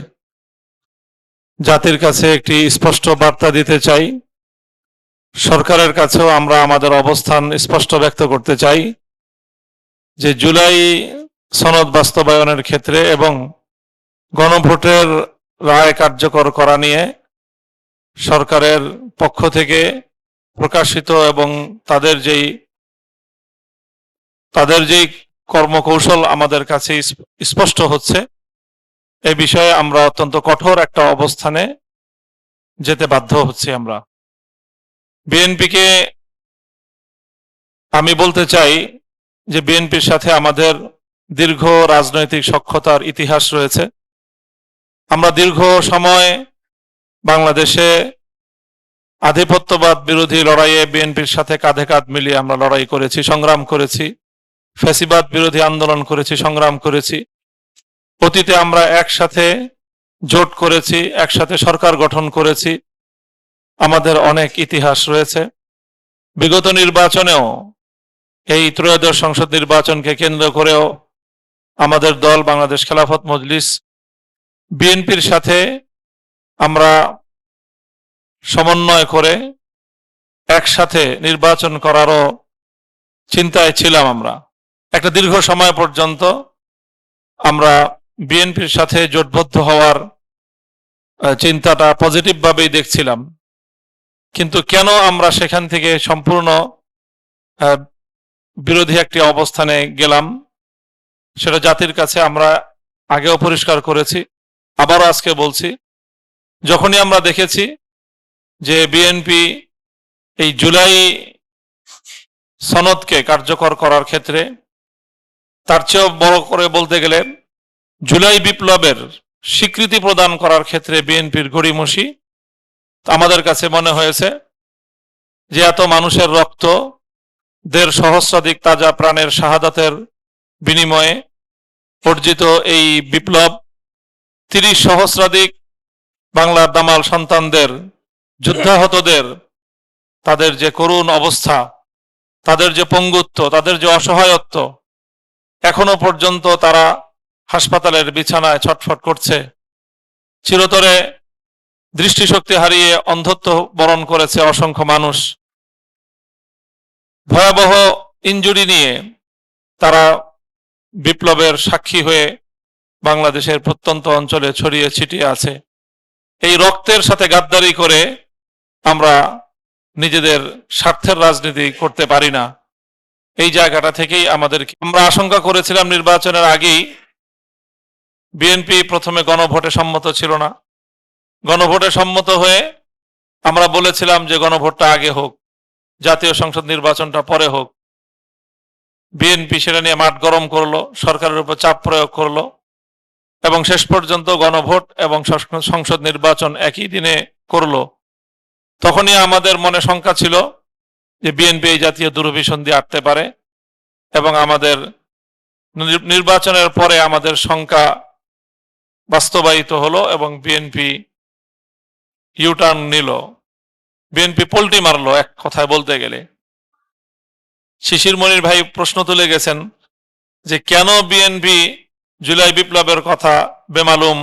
জাতির কাছে একটি স্পষ্ট বার্তা দিতে চাই। সরকারের কাছেও আমরা আমাদের অবস্থান স্পষ্ট ব্যক্ত করতে চাই যে জুলাই সনদ বাস্তবায়নের ক্ষেত্রে এবং গণভোটের রায় কার্যকর করা নিয়ে সরকারের পক্ষ থেকে প্রকাশিত এবং তাদের যেই কর্মকৌশল আমাদের কাছে স্পষ্ট হচ্ছে, এই বিষয়ে আমরা অত্যন্ত কঠোর একটা অবস্থানে যেতে বাধ্য হচ্ছি। আমরা বিএনপিকে আমি বলতে চাই যে বিএনপির সাথে আমাদের দীর্ঘ রাজনৈতিক সখ্যতার ইতিহাস রয়েছে। আমরা দীর্ঘ সময় বাংলাদেশে আধিপত্যবাদ বিরোধী লড়াইয়ে বিএনপির সাথে কাঁধে কাঁধ মিলিয়ে আমরা লড়াই করেছি, সংগ্রাম করেছি, ফ্যাসিবাদ বিরোধী আন্দোলন করেছি, সংগ্রাম করেছি। অতীতে আমরা একসাথে জোট করেছি, একসাথে সরকার গঠন করেছি, আমাদের অনেক ইতিহাস রয়েছে। বিগত নির্বাচনেও এই ত্রয়োদশ সংসদ নির্বাচনকে কেন্দ্র করেও আমাদের দল বাংলাদেশ খেলাফত মজলিস বিএনপির সাথে আমরা সমন্বয় করে একসাথে নির্বাচন করারও চিন্তায় ছিলাম। আমরা একটা দীর্ঘ সময় পর্যন্ত আমরা বিএনপির সাথে জোটবদ্ধ হওয়ার চিন্তাটা পজিটিভ ভাবেই দেখছিলাম, কিন্তু কেন আমরা সেখান থেকে সম্পূর্ণ বিরোধী একটি অবস্থানে গেলাম সেটা জাতির কাছে আমরা আগেও পরিষ্কার করেছি, আবারও আজকে বলছি। যখনই আমরা দেখেছি যে বিএনপি এই জুলাই সনদকে কার্যকর করার ক্ষেত্রে, তার চেয়েও বড় করে বলতে গেলে জুলাই বিপ্লবের স্বীকৃতি প্রদান করার ক্ষেত্রে বিএনপির গড়িমসি, আমাদের কাছে মনে হয়েছে যে এত মানুষের রক্ত, 1.5 সহস্রাধিক তাজা প্রাণের শাহাদাতের বিনিময়ে অর্জিত এই বিপ্লব, 30 সহস্রাধিক বাংলার দামাল সন্তানদের যুদ্ধাহতদের তাদের যে করুণ অবস্থা, তাদের যে পঙ্গুত্ব, তাদের যে অসহায়ত্ব, এখনো পর্যন্ত তারা হাসপাতালের বিছানায় ছটফট করছে। চিরতরে দৃষ্টিশক্তি হারিয়ে অন্ধত্ব বরণ করেছে অসংখ্য মানুষ। ভয়াবহ ইনজুরি নিয়ে তারা বিপ্লবের সাক্ষী হয়ে বাংলাদেশের প্রত্যন্ত অঞ্চলে ছড়িয়ে ছিটিয়ে আছে। এই রক্তের সাথে গাদ্দারি করে আমরা নিজেদের স্বার্থের রাজনীতি করতে পারি না। এই জায়গাটা থেকেই আমরা আশঙ্কা করেছিলাম নির্বাচনের আগেই বিএনপি প্রথমে গণভোটে সম্মত ছিল না। গণভোটে সম্মত হয়ে আমরা বলেছিলাম যে গণভোটটা আগে হোক, জাতীয় সংসদ নির্বাচনটা পরে হোক। বিএনপি সেটা নিয়ে মাঠ গরম করলো, সরকারের উপর চাপ প্রয়োগ করলো এবং শেষ পর্যন্ত গণভোট এবং সংসদ নির্বাচন একই দিনে করলো। তখনই আমাদের মনে শঙ্কা ছিল যে বিএনপি এই জাতীয় দুরভিসন্ধি আটতে পারে এবং আমাদের নির্বাচনের পরে আমাদের শঙ্কা বাস্তবায়িত হলো এবং বিএনপি ইউটার্ন নিল, বিএনপি পল্টি মারলো এক কথায় বলতে গেলে। শিশির মনির ভাই প্রশ্ন তুলে গেছেন যে কেন বিএনপি জুলাই বিপ্লবের কথা বেমালুম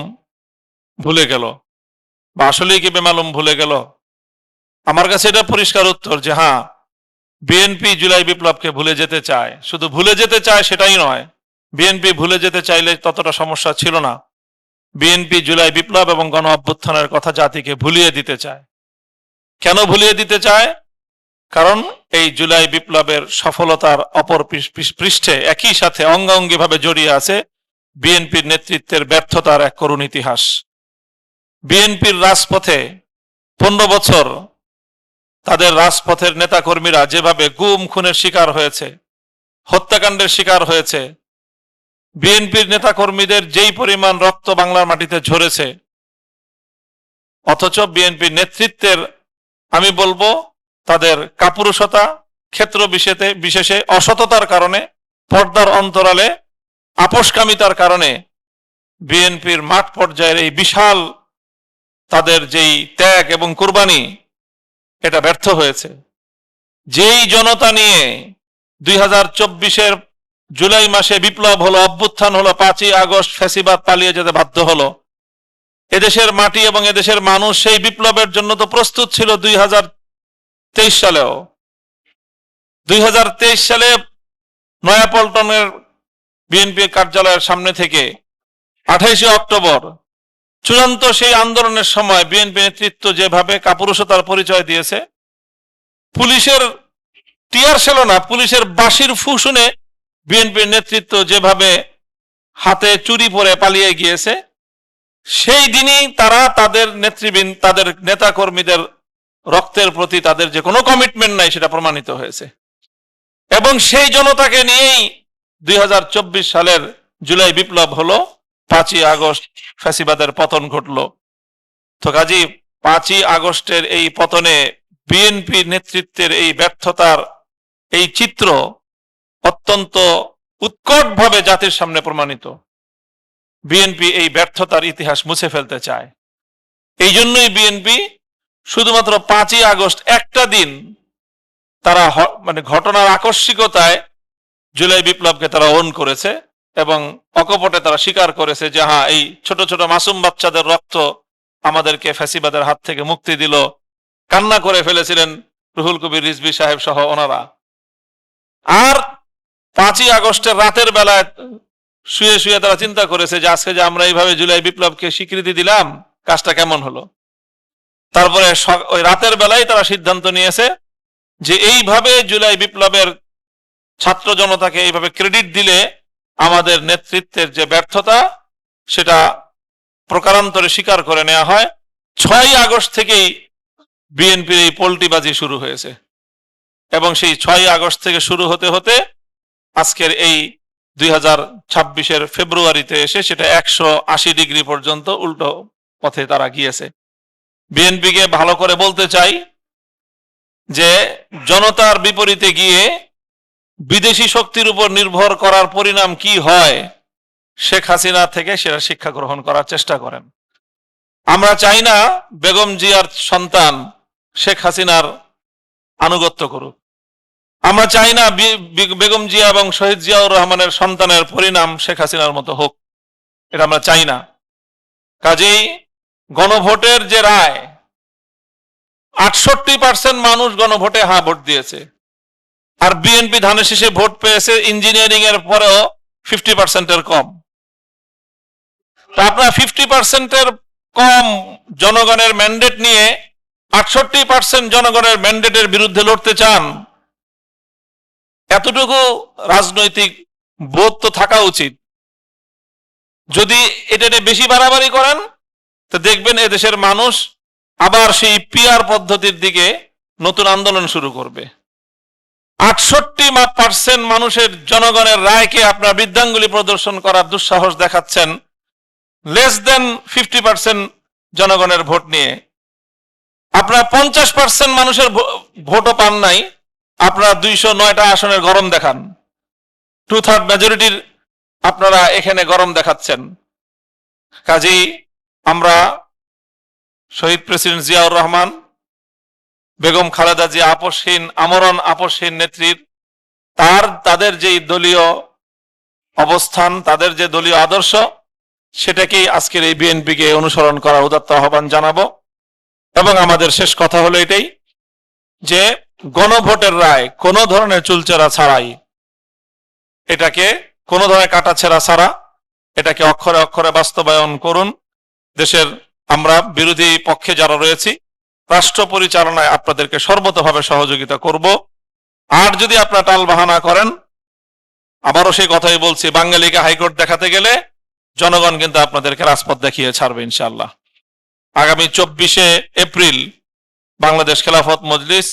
ভুলে গেল, বা আসলেই কি বেমালুম ভুলে গেল? আমার কাছে এটা পরিষ্কার উত্তর যে হ্যাঁ, বিএনপি জুলাই বিপ্লবকে ভুলে যেতে চায়। শুধু ভুলে যেতে চায় সেটাই নয়, বিএনপি ভুলে যেতে চাইলে ততটা সমস্যা ছিল না। বিএনপি জুলাই বিপ্লব এবং গণ অভ্যুত্থানের কথা জাতিকে ভুলিয়ে দিতে চায়। কেন ভুলিয়ে দিতে চায়? কারণ এই জুলাই বিপ্লবের সফলতার অপর পৃষ্ঠে একই সাথে অঙ্গাঙ্গিভাবে জড়িয়ে আছে বিএনপির নেতৃত্বের ব্যর্থতার এক করুণ ইতিহাস। বিএনপির রাজপথে 15 বছর তাদের রাজপথের নেতাকর্মীরা যেভাবে গুম খুনের শিকার হয়েছে, হত্যাকাণ্ডের শিকার হয়েছে, বিএনপির নেতাকর্মীদের যেই পরিমাণ রক্ত বাংলার মাটিতে ঝরেছে, অথচ বিএনপির নেতৃত্বের আমি বলবো তাদের কাপুরুষতা, ক্ষেত্র বিশেষে অসততার কারণে, পর্দার অন্তরালে আপোষকামিতার কারণে বিএনপির মাঠ পর্যায়ের এই বিশাল তাদের যেই ত্যাগ এবং কুরবানি, এটা ব্যর্থ হয়েছে। যেই জনতা নিয়ে 2024-এর জুলাই মাসে বিপ্লব হলো, অভ্যুত্থান হলো, 5ই আগস্ট ফ্যাসিবাদ পালিয়ে যেতে বাধ্য হলো, এদেশের মাটি এবং এদেশের মানুষ সেই বিপ্লবের জন্য তো প্রস্তুত ছিল 2023 সালেও। 2023 সালে নয়াপল্টনের বিএনপি কার্যালয়ের সামনে থেকে 28শে অক্টোবর চূড়ান্ত সেই আন্দোলনের সময় বিএনপি নেতৃত্ব যেভাবে কাপুরুষতার পরিচয় দিয়েছে, পুলিশের টিয়ার সেল না, পুলিশের বাঁশির ফু শুনে বিএনপির নেতৃত্ব যেভাবে হাতে চুরি পরে পালিয়ে গিয়েছে, সেই দিনই তারা তাদের নেতৃবৃন্দ, তাদের নেতা কর্মীদের রক্তের প্রতি তাদের যে কোনো কমিটমেন্ট নাই সেটা প্রমাণিত হয়েছে। এবং সেই জনতাকে নিয়েই 2024 সালের জুলাই বিপ্লব হলো, 5ই আগস্ট ফ্যাসিবাদের পতন ঘটলো। তো কাজী 5ই আগস্টের এই পতনে বিএনপি নেতৃত্বের এই ব্যর্থতার এই চিত্র অত্যন্ত উৎকটভাবে জাতির সামনে প্রমাণিত। বিএনপি এই ব্যর্থতার ইতিহাস মুছে ফেলতে চায়। এই জন্যই বিএনপি শুধুমাত্র 5ই আগস্ট একটা দিন তারা মানে ঘটনার আকস্মিকতায় জুলাই বিপ্লবকে তারা ওন করেছে এবং অকপটে তারা স্বীকার করেছে যে হ্যাঁ, এই ছোট ছোট মাসুম বাচ্চাদের রক্ত আমাদেরকে ফ্যাসিবাদের হাত থেকে মুক্তি দিল। কান্না করে ফেলেছিলেন রুহুল কবির রিজভী সাহেব সহ ওনারা। আর 5ই আগস্টের রাতের বেলায় শুয়ে শুয়ে তারা চিন্তা করেছে যে আজকে যে আমরা এইভাবে জুলাই বিপ্লবকে স্বীকৃতি দিলাম, কাজটা কেমন হলো। তারপরে ওই রাতের বেলায় তারা সিদ্ধান্ত নিয়েছে যে এইভাবে জুলাই বিপ্লবের ছাত্র জনতাকে এইভাবে ক্রেডিট দিলে আমাদের নেতৃত্বের যে ব্যর্থতা সেটা প্রকারান্তরে স্বীকার করে নেওয়া হয়। 6ই আগস্ট থেকেই বিএনপির এই পল্টিবাজি শুরু হয়েছে এবং সেই 6ই আগস্ট থেকে শুরু হতে হতে আজকের এই 2026-এর ফেব্রুয়ারিতে এসে সেটা 180 ডিগ্রি পর্যন্ত উল্টো পথে তারা গিয়েছে। বিএনপিকে ভালো করে বলতে চাই যে জনতার বিপরীতে গিয়ে বিদেশি শক্তির উপর নির্ভর করার পরিণাম কি হয়, শেখ হাসিনা থেকে সেটা শিক্ষা গ্রহণ করার চেষ্টা করেন। আমরা চাই না বেগম জিয়ার সন্তান শেখ হাসিনার আনুগত্য করুক। আমরা চাই না বেগম জিয়া এবং শহীদ জিয়াউর রহমানের সন্তানের পরিণাম শেখ হাসিনার মতো হোক, এটা আমরা চাই না। কাজেই গণভোটের যে রায়, 68% মানুষ গণভোটে হ্যাঁ ভোট দিয়েছে, আর বিএনপি ধানের শীষে ভোট পেয়েছে ইঞ্জিনিয়ারিং এর পরেও 50%-এর কম। তা আপনারা 50%-এর কম জনগণের ম্যান্ডেট নিয়ে 68% জনগণের ম্যান্ডেটের বিরুদ্ধে লড়তে চান, এতটুকু রাজনৈতিক বোধ তো থাকা উচিত। যদি এটা নিয়ে বেশি বাড়াবাড়ি করেন তো দেখবেন এদেশের মানুষ আবার সেই পিআর পদ্ধতির দিকে নতুন আন্দোলন শুরু করবে। 68% মানুষের জনগণের রায়কে আপনার বৃদ্ধাঙ্গুলি প্রদর্শন করার দুঃসাহস দেখাচ্ছেন লেস দেন 50% জনগণের ভোট নিয়ে। আপনারা 50% মানুষের ভোটও পান নাই, আপনারা 209টা আসনের গরম দেখান, 2/3 মেজরিটির আপনারা এখানে গরম দেখাচ্ছেন। কাজেই আমরা শহীদ প্রেসিডেন্ট জিয়াউর রহমান, বেগম খালেদা জিয়া আপসহীন, আমরণ আপসহীন নেত্রীর তাদের যে দলীয় অবস্থান, তাদের যে দলীয় আদর্শ, সেটাকেই আজকের এই বিএনপিকে অনুসরণ করার উদাত্ত আহ্বান জানাবো। এবং আমাদের শেষ কথা হলো এটাই যে গণভোটের রায় কোনো ধরনের চুলচেরা ছাড়াই, এটাকে কোনো ধরনের কাটাছেঁড়া ছাড়া এটাকে অক্ষরে অক্ষরে বাস্তবায়ন করুন। দেশের আমরা বিরোধী পক্ষে যারা রয়েছি, রাষ্ট্র পরিচালনায় আপনাদেরকে সর্বতভাবে সহযোগিতা করব। আর যদি আপনারা টাল বাহানা করেন, আবারও সেই কথাই বলছি, বাঙালিকে হাইকোর্ট দেখাতে গেলে জনগণ কিন্তু আপনাদেরকে রাজপথ দেখিয়ে ছাড়বে ইনশাআল্লাহ। আগামী 24শে এপ্রিল বাংলাদেশ খেলাফত মজলিস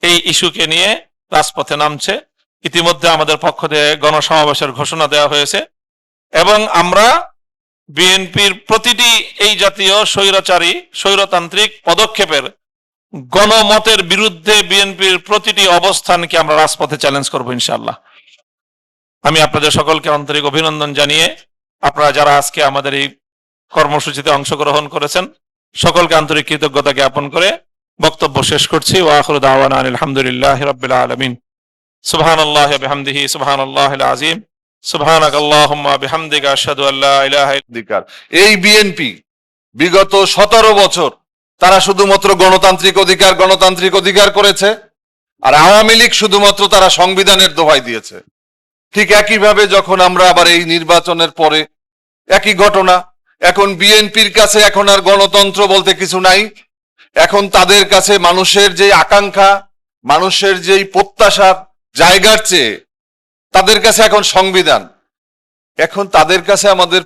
এই ইস্যুকে নিয়ে রাজপথে নামছে। ইতিমধ্যে আমাদের পক্ষ থেকে গণসমাবেশের ঘোষণা দেওয়া হয়েছে এবং আমরা বিএনপির প্রতিটি এই জাতীয় স্বৈরতান্ত্রিক পদক্ষেপের গণমতের বিরুদ্ধে বিএনপির প্রতিটি অবস্থানকে আমরা রাজপথে চ্যালেঞ্জ করব ইনশাআল্লাহ। আমি আপনাদের সকলকে আন্তরিক অভিনন্দন জানিয়ে, আপনারা যারা আজকে আমাদের এই কর্মসূচিতে অংশগ্রহণ করেছেন, সকলকে আন্তরিক কৃতজ্ঞতা জ্ঞাপন করে বক্তব্য শেষ করছি। ওয়া আখিরু দাওয়ানা আলহামদুলিল্লাহি রাব্বিল আলামিন। সুবহানাল্লাহি ওয়া বিহামদিহি সুবহানাল্লাহিল আযীম। সুবহানাকাল্লাহুম্মা বিহামদিকা আশহাদু আল্লা ইলাহা অধিকার। এই বিএনপি বিগত 17 বছর তারা শুধুমাত্র গণতান্ত্রিক অধিকার করেছে, আর আওয়ামী লীগ শুধুমাত্র তারা সংবিধানের দোহাই দিয়েছে। ঠিক একইভাবে যখন আমরা আবার এই নির্বাচনের পরে একই ঘটনা, এখন বিএনপির কাছে এখন আর গণতন্ত্র বলতে কিছু নাই। এখন তাদের কাছে মানুষের যে আকাঙ্ক্ষা, মানুষের যেই প্রত্যাশার জায়গার চেয়ে তাদের কাছে এখন সংবিধান। এখন তাদের কাছে আমাদের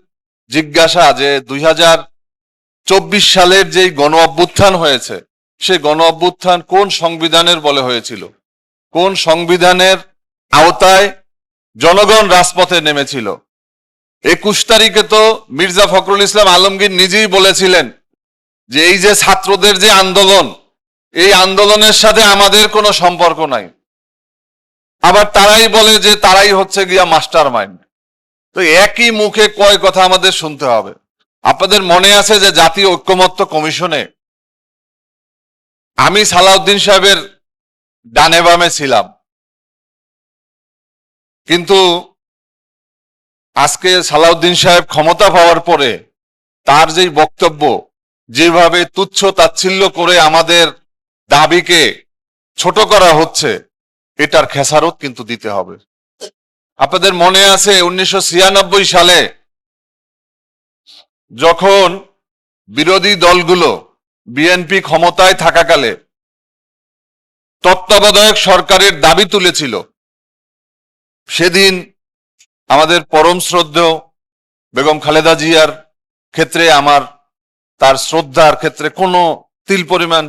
জিজ্ঞাসা যে 2024 সালের যেই গণ অভ্যুত্থান হয়েছে, সেই গণ অভ্যুত্থান কোন সংবিধানের বলে হয়েছিল? কোন সংবিধানের আওতায় জনগণ রাজপথে নেমেছিল? 21 তারিখে তো মির্জা ফখরুল ইসলাম আলমগীর নিজেই বলেছিলেন যে এই যে ছাত্রদের যে আন্দোলন, এই আন্দোলনের সাথে আমাদের কোনো সম্পর্ক নাই। আবার তারাই বলে যে তারাই হচ্ছে গিয়া মাস্টার মাইন্ড। তো একই মুখে কয় কথা আমাদের শুনতে হবে। আপনাদের মনে আছে যে জাতীয় ঐক্যমত্য কমিশনে আমি সালাউদ্দিন সাহেবের ডানে বামে ছিলাম, কিন্তু আজকে সালাউদ্দিন সাহেব ক্ষমতা পাওয়ার পরে তার যেই বক্তব্য, যেভাবে তুচ্ছ তাচ্ছিল্য করে আমাদের দাবিকে ছোট করা হচ্ছে, এটার খেসারত কিন্তু দিতে হবে। আপনাদের মনে আছে 1996 সালে যখন বিরোধী দলগুলো বিএনপি ক্ষমতায় থাকাকালে তত্ত্বাবধায়ক সরকারের দাবি তুলেছিল, সেদিন আমাদের পরম শ্রদ্ধেয় বেগম খালেদা জিয়ার ক্ষেত্রে আমার তার শ্রদ্ধার ক্ষেত্রে কোনো তিল পরিমাণ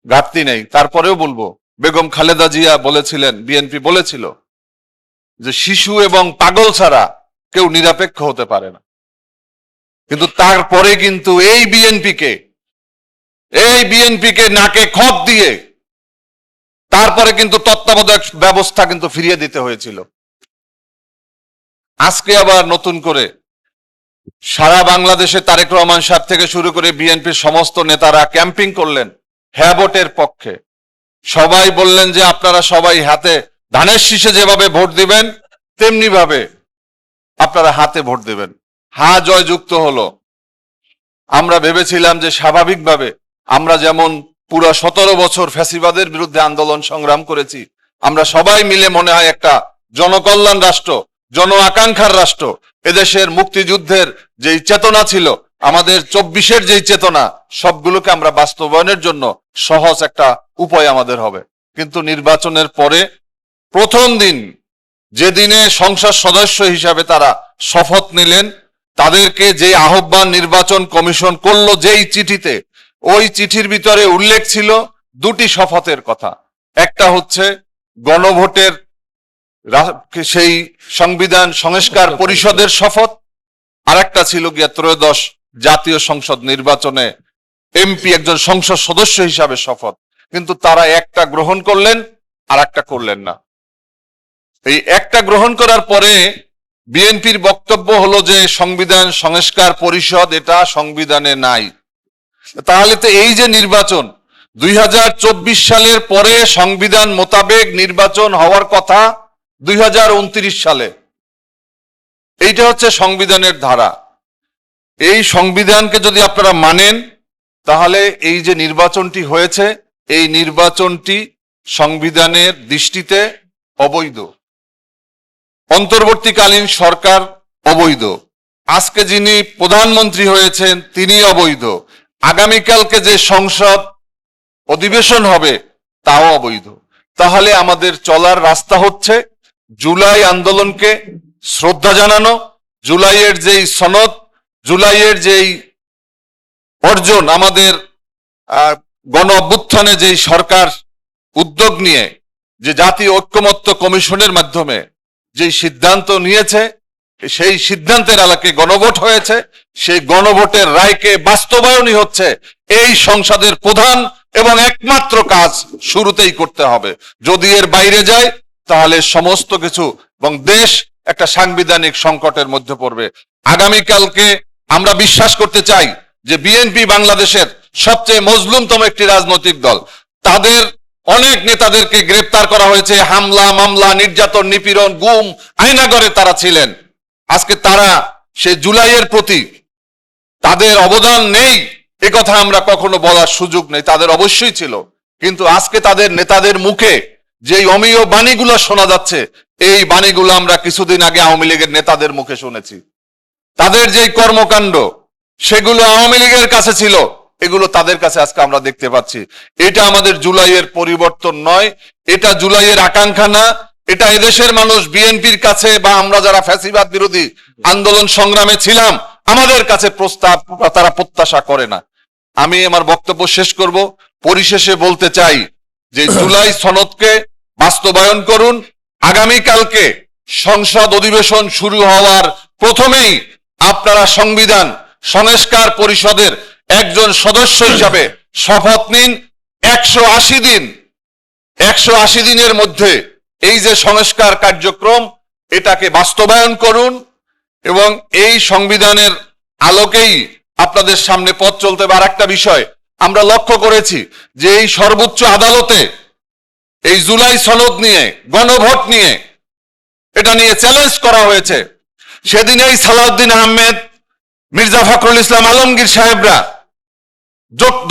ঘাটতি নেই। তারপরেও বলবো, বেগম খালেদা জিয়া বলেছিলেন, বিএনপি বলেছিল যে শিশু এবং পাগল ছাড়া কেউ নিরপেক্ষ হতে পারে না। কিন্তু তারপরে কিন্তু এই বিএনপিকে নাকে খত দিয়ে তারপরে কিন্তু তত্ত্বাবধায়ক ব্যবস্থা কিন্তু ফিরিয়ে দিতে হয়েছিল। আজকে আবার নতুন করে সারা বাংলাদেশে তারেক রহমান সাহেব থেকে শুরু করে বিএনপির সমস্ত নেতারা ক্যাম্পিং করলেন হ্যাঁ ভোটের পক্ষে। সবাই বললেন যে আপনারা সবাই হাতে ধানের শীষে যেভাবে ভোট দিবেন তেমনি ভাবে আপনারা হাতে ভোট দেবেন। হ্যাঁ জয়যুক্ত হলো। আমরা ভেবেছিলাম যে স্বাভাবিকভাবে আমরা যেমন পুরো 17 বছর ফ্যাসিবাদের বিরুদ্ধে আন্দোলন সংগ্রাম করেছি, আমরা সবাই মিলে মনে হয় একটা জনকল্যাণ রাষ্ট্র, জন আকাঙ্ক্ষার রাষ্ট্র, এদেশের মুক্তিযুদ্ধের যেই চেতনা ছিল, আমাদের 24-এর যেই চেতনা, সবগুলোকে আমরা বাস্তবায়নের জন্য সহজ একটা উপায় আমাদের হবে। কিন্তু নির্বাচনের পরে প্রথম দিন যেদিনে সংসদ সদস্য হিসাবে তারা শপথ নিলেন, তাদেরকে যে আহ্বান নির্বাচন কমিশন করলো যেই চিঠিতে, ওই চিঠির ভিতরে উল্লেখ ছিল দুটি শপথের কথা। একটা হচ্ছে গণভোটের সেই সংবিধান সংস্কার পরিষদের শপথ, আর একটা ছিল গিয়া 13 জাতীয় সংসদ নির্বাচনে এমপি একজন সংসদ সদস্য হিসাবে শপথ। কিন্তু তারা একটা গ্রহণ করলেন আর একটা করলেন না। এই একটা গ্রহণ করার পরে বিএনপির বক্তব্য হলো যে সংবিধান সংস্কার পরিষদ এটা সংবিধানে নাই। তাহলে তো এই যে নির্বাচন 2024 সালের পরে সংবিধান মোতাবেক নির্বাচন হওয়ার কথা 2029 সালে, এইটা হচ্ছে সংবিধানের ধারা। এই সংবিধানকে যদি আপনারা মানেন, তাহলে এই যে নির্বাচনটি হয়েছে, এই নির্বাচনটি সংবিধানের দৃষ্টিতে অবৈধ। অন্তর্বর্তীকালীন সরকার অবৈধ। আজকে যিনি প্রধানমন্ত্রী হয়েছেন তিনি অবৈধ। আগামীকালকে যে সংসদ অধিবেশন হবে তাও অবৈধ। তাহলে আমাদের চলার রাস্তা হচ্ছে জুলাই আন্দোলনকে শ্রদ্ধা জানানো, জুলাইয়ের যেই সনদ, জুলাইয়ের যেই অর্জন, আমাদের গণ অভ্যুত্থানে যেই সরকার উদ্যোগ নিয়ে যে জাতীয় ঐক্যমত্য কমিশনের মাধ্যমে যেই সিদ্ধান্ত নিয়েছে, সেই সিদ্ধান্তের আলোকে গণভোট হয়েছে, সেই গণভোটের রায়কে বাস্তবায়নই হচ্ছে এই সংসদের প্রধান এবং একমাত্র কাজ শুরুতেই করতে হবে। যদি এর বাইরে যায় তাহলে সমস্ত কিছু এবং দেশ একটা সাংবিধানিক সংকটের মধ্যে পড়বে। আগামীকালকে আমরা বিশ্বাস করতে চাই যে বিএনপি বাংলাদেশের সবচেয়ে মজলুমতম একটি রাজনৈতিক দল। তাদের অনেক নেতাদেরকে গ্রেপ্তার করা হয়েছে, হামলা মামলা নির্যাতন নিপীড়ন গুম আয়নাগরে তারা ছিলেন। আজকে তারা সেই জুলাইয়ের প্রতি তাদের অবদান নেই এ কথা আমরা কখনো বলার সুযোগ নেই, তাদের অবশ্যই ছিল। কিন্তু আজকে তাদের নেতাদের মুখে যেই অমীয় বাণীগুলো শোনা যাচ্ছে, এই বাণীগুলো আমরা কিছুদিন আগে আওয়ামী লীগের নেতাদের মুখে শুনেছি। তাদের যেই কর্মকাণ্ড সেগুলো আওয়ামী লীগের কাছে ছিল, এগুলো তাদের কাছে আজকে আমরা দেখতে পাচ্ছি। এটা আমাদের জুলাইয়ের পরিবর্তন নয়, এটা জুলাইয়ের আকাঙ্ক্ষা না, এটা এদেশের মানুষ বিএনপির কাছে বা আমরা যারা ফ্যাসিবাদ বিরোধী আন্দোলন সংগ্রামে ছিলাম আমাদের কাছে প্রস্তাব তারা প্রত্যাশা করে না। আমি আমার বক্তব্য শেষ করব, পরিশেষে বলতে চাই যে জুলাই সনদকে বাস্তবায়ন করুন। আগামীকালকে সংসদ অধিবেশন শুরু হওয়ার প্রথমেই আপনারা সংবিধান সংস্কার পরিষদের একজন সদস্য হিসাবে শপথ নিন। 180 দিনের মধ্যে এই যে সংস্কার কার্যক্রম এটাকে বাস্তবায়ন করুন এবং এই সংবিধানের আলোকেই আপনাদের সামনে পথ চলতে হবে। আর একটা বিষয় আমরা লক্ষ্য করেছি যে এই সর্বোচ্চ আদালতে এই জুলাই সনদ নিয়ে, গণভোট নিয়ে, এটা নিয়ে চ্যালেঞ্জ করা হয়েছে। সেদিন এই সালাউদ্দিন আহমেদ, মির্জা ফখরুল ইসলাম আলমগীর সাহেবরা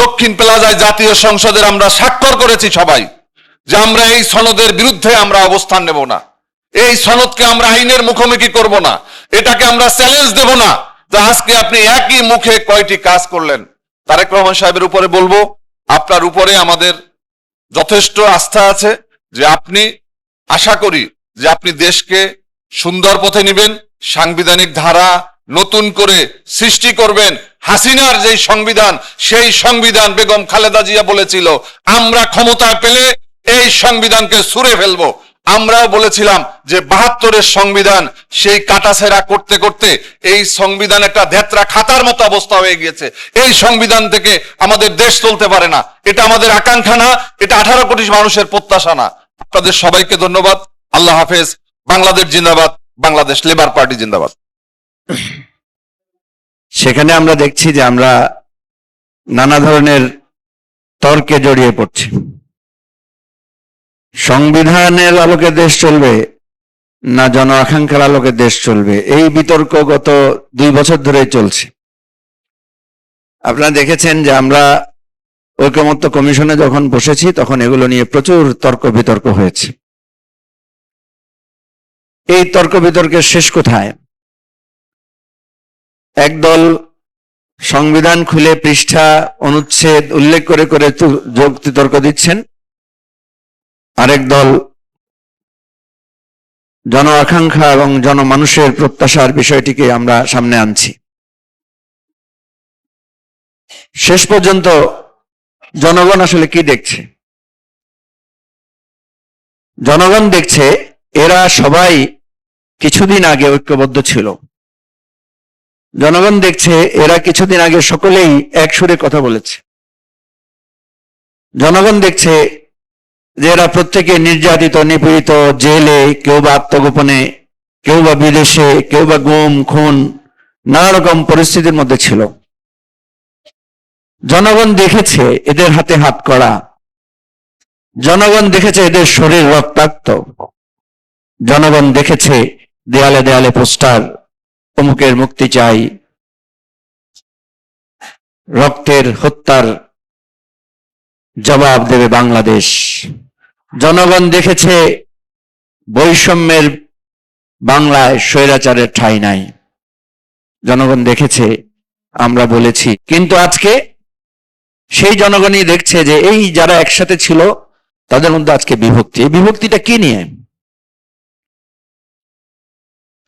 দক্ষিণ প্লাজায় জাতীয় সংসদের আমরা স্বাক্ষর করেছি সবাই যে আমরা এই সনদের বিরুদ্ধে আমরা অবস্থান নেব না, এই সনদকে আমরা আইনের মুখোমুখি করব না, এটাকে আমরা চ্যালেঞ্জ দেব না। তো আজকে আপনি একই মুখে কয়টি কাজ করলেন। তারেক রহমান সাহেবের উপরে বলবো, আপনার উপরে আমাদের যথেষ্ট আস্থা আছে যে আপনি, আশা করি যে আপনি দেশকে সুন্দর পথে নেবেন, সাংবিধানিক ধারা নতুন করে সৃষ্টি করবেন। হাসিনার যেই সংবিধান, সেই সংবিধান বেগম খালেদা জিয়া বলেছিল আমরা ক্ষমতা পেলে এই সংবিধানকে ছুঁড়ে ফেলবো। আমরাও বলেছিলাম যে 72-এর সংবিধান সেই কাটাছেঁড়া করতে করতে এই সংবিধান একটা ধেত্রা খাতার মতো অবস্থা হয়ে গিয়েছে। এই সংবিধান থেকে আমাদের দেশ চলতে পারে না, এটা আমাদের আকাঙ্ক্ষা না, এটা 18 কোটি মানুষের প্রত্যাশা না। আপনাদের সবাইকে ধন্যবাদ। আল্লাহ হাফেজ। বাংলাদেশ জিন্দাবাদ, বাংলাদেশ লেবার পার্টি জিন্দাবাদ। সেখানে আমরা দেখছি যে আমরা নানা ধরনের তর্কে জড়িয়ে পড়ছে। সংবিধানের আলোকে দেশ চলবে না জন আকাঙ্ক্ষার আলোকে দেশ চলবে, এই বিতর্ক গত 2 বছর ধরেই চলছে। আপনারা দেখেছেন যে আমরা ঐকমত্য কমিশনে যখন বসেছি তখন এগুলো নিয়ে প্রচুর তর্ক বিতর্ক হয়েছে। এই তর্ক বিতর্কের শেষ কোথায়? একদল সংবিধান খুলে পৃষ্ঠা অনুচ্ছেদ উল্লেখ করে করে যুক্তি তর্ক দিচ্ছেন, আরেক দল জন আকাঙ্ক্ষা এবং জনমানুষের প্রত্যাশার বিষয়টিকে আমরা সামনে আনছি। শেষ পর্যন্ত জনগণ আসলে কি দেখছে? জনগণ দেখছে এরা সবাই কিছুদিন আগে ঐক্যবদ্ধ ছিল। জনগণ দেখছে এরা কিছুদিন আগে সকলেই এক সুরে কথা বলেছে। জনগণ দেখছে যে এরা প্রত্যেকে নির্যাতিত, নিপীড়িত, জেলে, কেউ বা আত্মগোপনে, কেউ বা বিদেশে, কেউ বা গুম খুন, নানা রকম পরিস্থিতির মধ্যে ছিল। জনগণ দেখেছে এদের হাতে হাত কড়া, জনগণ দেখেছে এদের শরীর রক্তাক্ত, জনগণ দেখেছে দেয়ালে দেয়ালে পোস্টার, অমুকের মুক্তি চাই, রক্তের হত্যার জবাব দেবে বাংলাদেশ। জনগণ দেখেছে বৈষম্যের বাংলায় স্বৈরাচারের ঠাঁই নাই। জনগণ দেখেছে, আমরা বলেছি। কিন্তু আজকে সেই জনগণই দেখছে যে এই যারা একসাথে ছিল তাদের মধ্যে আজকে বিভক্তি। এই বিভক্তিটা কি নিয়ে?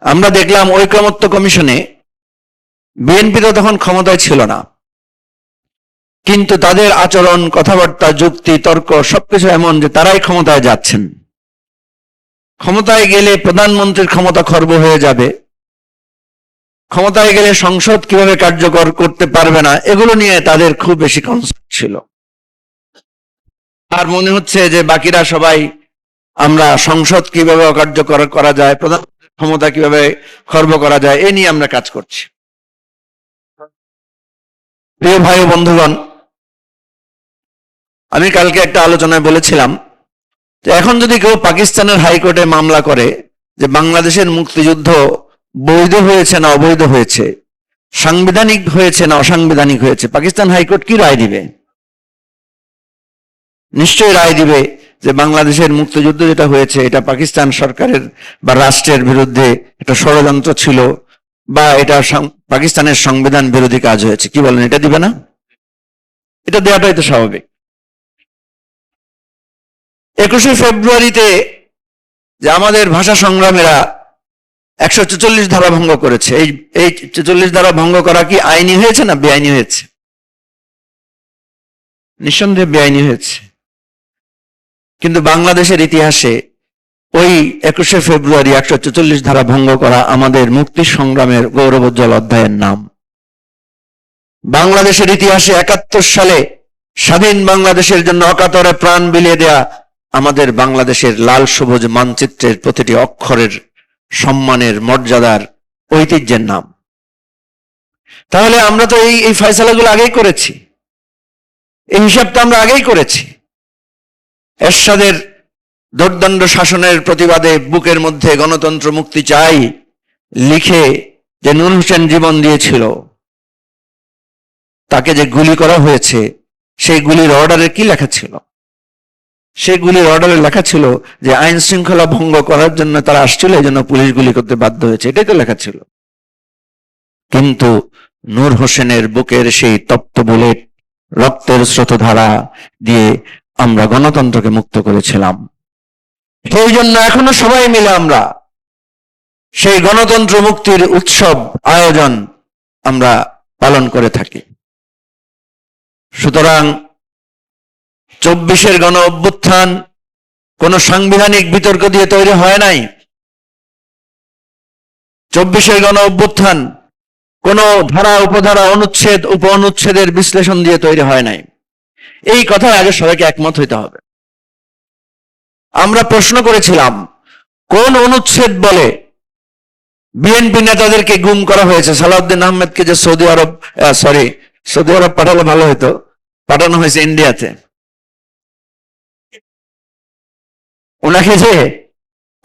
আমরা দেখলাম ঐকমত্য কমিশনে বিএনপি তো তখন ক্ষমতায় ছিল না, কিন্তু তাদের আচরণ, কথাবার্তা, যুক্তি, তর্ক সবকিছু এমন যে তারাই ক্ষমতায় যাচ্ছেন। ক্ষমতায় গেলে প্রধানমন্ত্রীর ক্ষমতা খর্ব হয়ে যাবে, ক্ষমতায় গেলে সংসদ কিভাবে কার্যকর করতে পারবে না, এগুলো নিয়ে তাদের খুব বেশি কনসার্ন ছিল। আর মনে হচ্ছে যে বাকিরা সবাই আমরা সংসদ কিভাবে অকার্যকর করা যায়, প্রধানমন্ত্রীর ক্ষমতা কিভাবে খর্ব করা যায়, এ নিয়ে আমরা কাজ করছি। প্রিয় ভাই ও বন্ধুগণ, আমি কালকে একটা আলোচনায় বলেছিলাম যে এখন যদি কেউ পাকিস্তানের হাইকোর্টে মামলা করে যে বাংলাদেশের মুক্তিযুদ্ধ বৈধ হয়েছে না অবৈধ হয়েছে, সাংবিধানিক হয়েছে না অসাংবিধানিক হয়েছে, পাকিস্তান হাইকোর্ট কি রায় দিবে? নিশ্চয়ই রায় দিবে যে বাংলাদেশের মুক্তিযুদ্ধ যেটা হয়েছে এটা পাকিস্তান সরকারের বা রাষ্ট্রের বিরুদ্ধে একটা ষড়যন্ত্র ছিল, বা এটা পাকিস্তানের সংবিধান বিরোধী কাজ হয়েছে। কি বলেন, এটা দিবে না? এটা দেওয়াটাই তো স্বাভাবিক। 21শে ফেব্রুয়ারিতে যে আমাদের ভাষা সংগ্রামেরা 144 ধারা ভঙ্গ করেছে, এই 44 ধারা ভঙ্গ করা কি আইনি হয়েছে না বেআইনি হয়েছে? নিঃসন্দেহে বেআইনি হয়েছে। কিন্তু বাংলাদেশের ইতিহাসে ওই 21শে ফেব্রুয়ারি 144 ধারা ভঙ্গ করা আমাদের মুক্তি সংগ্রামের গৌরবোজ্জ্বল অধ্যায়ের নাম। বাংলাদেশের ইতিহাসে 71 সালে স্বাধীন বাংলাদেশের জন্য অকাতরে প্রাণ বিলিয়ে দেয়া আমাদের বাংলাদেশের লাল সবুজ মানচিত্রের প্রতিটি অক্ষরের সম্মানের, মর্যাদার, ঐতিহ্যের নাম। তাহলে আমরা তো এই ফয়সালাগুলো আগেই করেছি, এই হিসাবটা আমরা আগেই করেছি। এরশাদের দুর্দণ্ড শাসনের প্রতিবাদে বুকের মধ্যে গণতন্ত্র মুক্তি চাই লিখে যে নূর হোসেন জীবন দিয়েছিল, তাকে যে গুলি করা হয়েছে, সেই গুলির অর্ডারে কি লেখা ছিল? সেই গুলির অর্ডারে লেখা ছিল যে আইন শৃঙ্খলা ভঙ্গ করার জন্য তারা আসছিল, এই জন্য পুলিশ গুলি করতে বাধ্য হয়েছে, এটাই তো লেখা ছিল। কিন্তু নূর হোসেনের বুকের সেই তপ্ত বুলেট, রক্তের স্রোতধারা দিয়ে আমরা গণতন্ত্রকে মুক্ত করেছিলাম। সেই জন্য এখনো সবাই মিলে আমরা সেই গণতন্ত্র মুক্তির উৎসব আয়োজন আমরা পালন করে থাকি। সুতরাং 24-এর গণ অভ্যুত্থান কোন সাংবিধানিক বিতর্ক দিয়ে তৈরি হয় নাই। 24-এর গণ অভ্যুত্থান কোন ধারা, উপধারা, অনুচ্ছেদ, উপ অনুচ্ছেদের বিশ্লেষণ দিয়ে তৈরি হয় নাই। এই কথায় আগে সবাইকে একমত হইতে হবে। আমরা প্রশ্ন করেছিলাম কোন অনুচ্ছেদ বলে বিএনপি নেতাদেরকে গুম করা হয়েছে? সালাউদ্দিন আহমেদকে যে সৌদি আরব পাঠালে ভালো হতো, পাঠানো হয়েছে ইন্ডিয়াতে। ওনাকে যে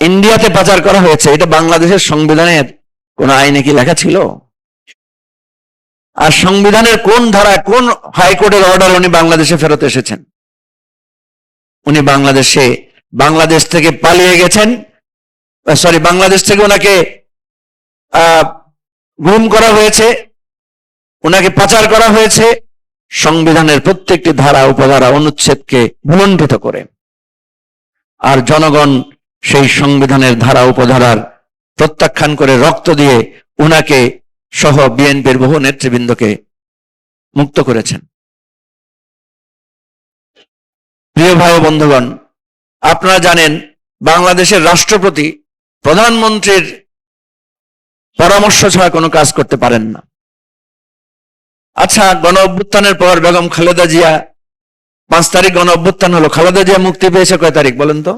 ইন্ডিয়াতে পাচার করা হয়েছে, এটা বাংলাদেশের সংবিধানের কোন আইনে কি লেখা ছিল? আর সংবিধানের কোন ধারায়, কোন হাইকোর্টের অর্ডার উনি বাংলাদেশে ফেরত এসেছেন? উনি বাংলাদেশ থেকে পালিয়ে গেছেন, বাংলাদেশ থেকে ওনাকে গুম করা হয়েছে, ওনাকে পাচার করা হয়েছে সংবিধানের প্রত্যেকটি ধারা, উপধারা, অনুচ্ছেদকে ভুলণ্ঠিত করে। আর জনগণ সেই সংবিধানের ধারা উপধারার প্রত্যাখ্যান করে রক্ত দিয়ে উনাকে সহ বিএনপির বহু নেতৃবৃন্দকে মুক্ত করেছেন। প্রিয় ভাই ও বন্ধুগণ, আপনারা জানেন বাংলাদেশের রাষ্ট্রপতি প্রধানমন্ত্রীর পরামর্শ ছাড়া কোনো কাজ করতে পারেন না। আচ্ছা, গণ অভ্যুত্থানের পর বেগম খালেদা জিয়া, 5 তারিখ গণ অভ্যুত্থান হলো, খালেদা জিয়া মুক্তি পেয়েছে কয় তারিখ বলেন তো?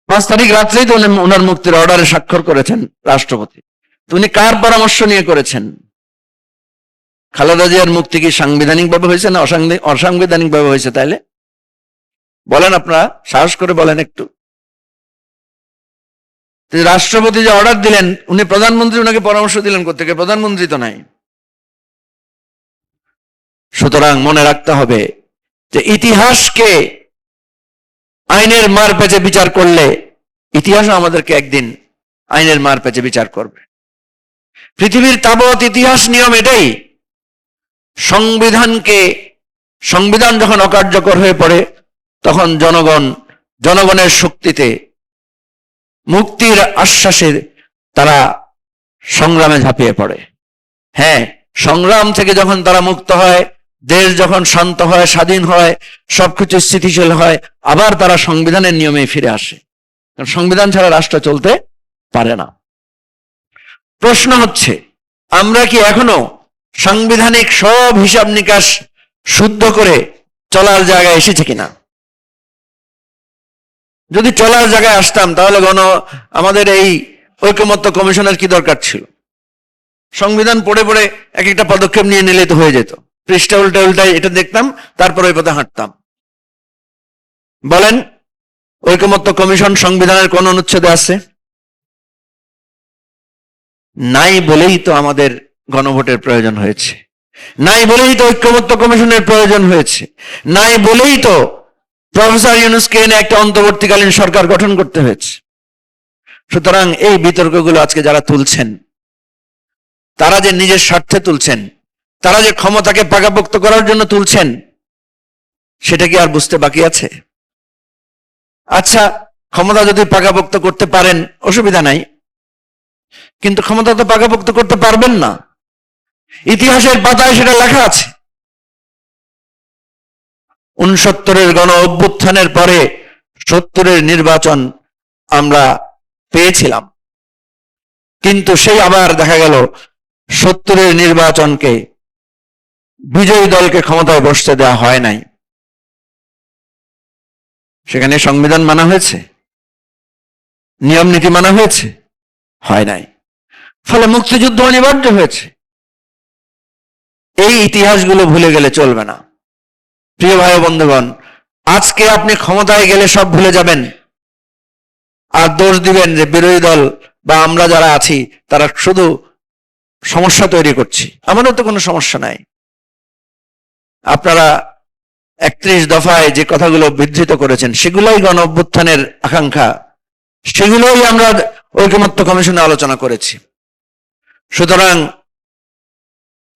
5 তারিখ রাত্রেই তো ওনার মুক্তির অর্ডারে স্বাক্ষর করেছেন রাষ্ট্রপতি। তো উনি কার পরামর্শ নিয়ে করেছেন? খালেদা জিয়ার মুক্তি কি সাংবিধানিক ভাবে হয়েছে না অসাংবিধানিক ভাবে হয়েছে? তাইলে বলেন, আপনারা সাহস করে বলেন একটু। রাষ্ট্রপতি যে অর্ডার দিলেন, উনি প্রধানমন্ত্রী, ওনাকে পরামর্শ দিলেন কোত্থেকে? প্রধানমন্ত্রী তো নাই। সুতরাং মনে রাখতে হবে যে ইতিহাসকে আইনের মার পেঁচে বিচার করলে ইতিহাসও আমাদেরকে একদিন আইনের মার পেঁচে বিচার করবে। পৃথিবীর তাবৎ ইতিহাস নিয়ম এটাই, সংবিধান যখন অকার্যকর হয়ে পড়ে তখন জনগণের শক্তিতে, মুক্তির আশ্বাসে তারা সংগ্রামে ঝাঁপিয়ে পড়ে। হ্যাঁ, সংগ্রাম থেকে যখন তারা মুক্ত হয়, দেশ যখন শান্ত হয়, স্বাধীন হয়, সবকিছু স্থিতিশীল হয়, আবার তারা সংবিধানের নিয়মে ফিরে আসে। কারণ সংবিধান ছাড়া রাষ্ট্র চলতে পারে না। প্রশ্ন হচ্ছে, আমরা কি এখনো সাংবিধানিক সব হিসাব নিকাশ শুদ্ধ করে চলার জায়গায় এসেছে কিনা? যদি চলার জায়গায় আসতাম তাহলে আমাদের এই ঐকমত্য কমিশনের কি দরকার ছিল? সংবিধান পড়ে পড়ে এক একটা পদক্ষেপ নিয়ে নিলে তো হয়ে যেত। পৃষ্ঠা উল্টায় এটা দেখতাম, তারপর ওই পথে হাঁটতাম। বলেন, ঐকমত্য কমিশন সংবিধানের কোন অনুচ্ছেদে আছে? নাই বলেই তো আমাদের গণভোটের প্রয়োজন হয়েছে, নাই বলেই তো ঐকমত্য কমিশনের প্রয়োজন হয়েছে, নাই বলেই তো প্রফেসর ইউনূসকে এনে একটা অন্তর্বর্তীকালীন সরকার গঠন করতে হয়েছে। সুতরাং এই বিতর্কগুলো আজকে যারা তুলছেন, তারা যে নিজের স্বার্থে তুলছেন, তারা যে ক্ষমতাকে পাকাপোক্ত করার জন্য তুলছেন, সেটা কি আর বুঝতে বাকি আছে? আচ্ছা, ক্ষমতা যদি পাকাপোক্ত করতে পারেন অসুবিধা নাই, কিন্তু ক্ষমতা তো পাকাপোক্ত করতে পারবেন না। ইতিহাসের পাতায় সেটা লেখা আছে। 69-এর গণ অভ্যুত্থানের পরে 70-এর নির্বাচন আমরা পেয়েছিলাম, কিন্তু সেই আবার দেখা গেল 70-এর নির্বাচনকে বিজয়ী দলকে ক্ষমতায় বসতে দেওয়া হয় নাই। সেখানে সংবিধান মানা হয়েছে, নিয়ম নীতি মানা হয়েছে? হয় নাই। ফলে মুক্তিযুদ্ধ অনিবার্য হয়েছে। এই ইতিহাসগুলো ভুলে গেলে চলবে না। প্রিয় ভাই বন্ধুগণ, আজকে আপনি ক্ষমতায় গেলে সব ভুলে যাবেন আর দোষ দিবেন যে বিরোধী দল বা আমরা যারা আছি তারা শুধু সমস্যা তৈরি করছি। আমারও তো কোনো সমস্যা নাই। আপনারা 31 দফায় যে কথাগুলো বিধৃত করেছেন সেগুলোই গণ অভ্যুত্থানের আকাঙ্ক্ষা, সেগুলোই আমরা ঐকমত্য কমিশনে আলোচনা করেছি। সুতরাং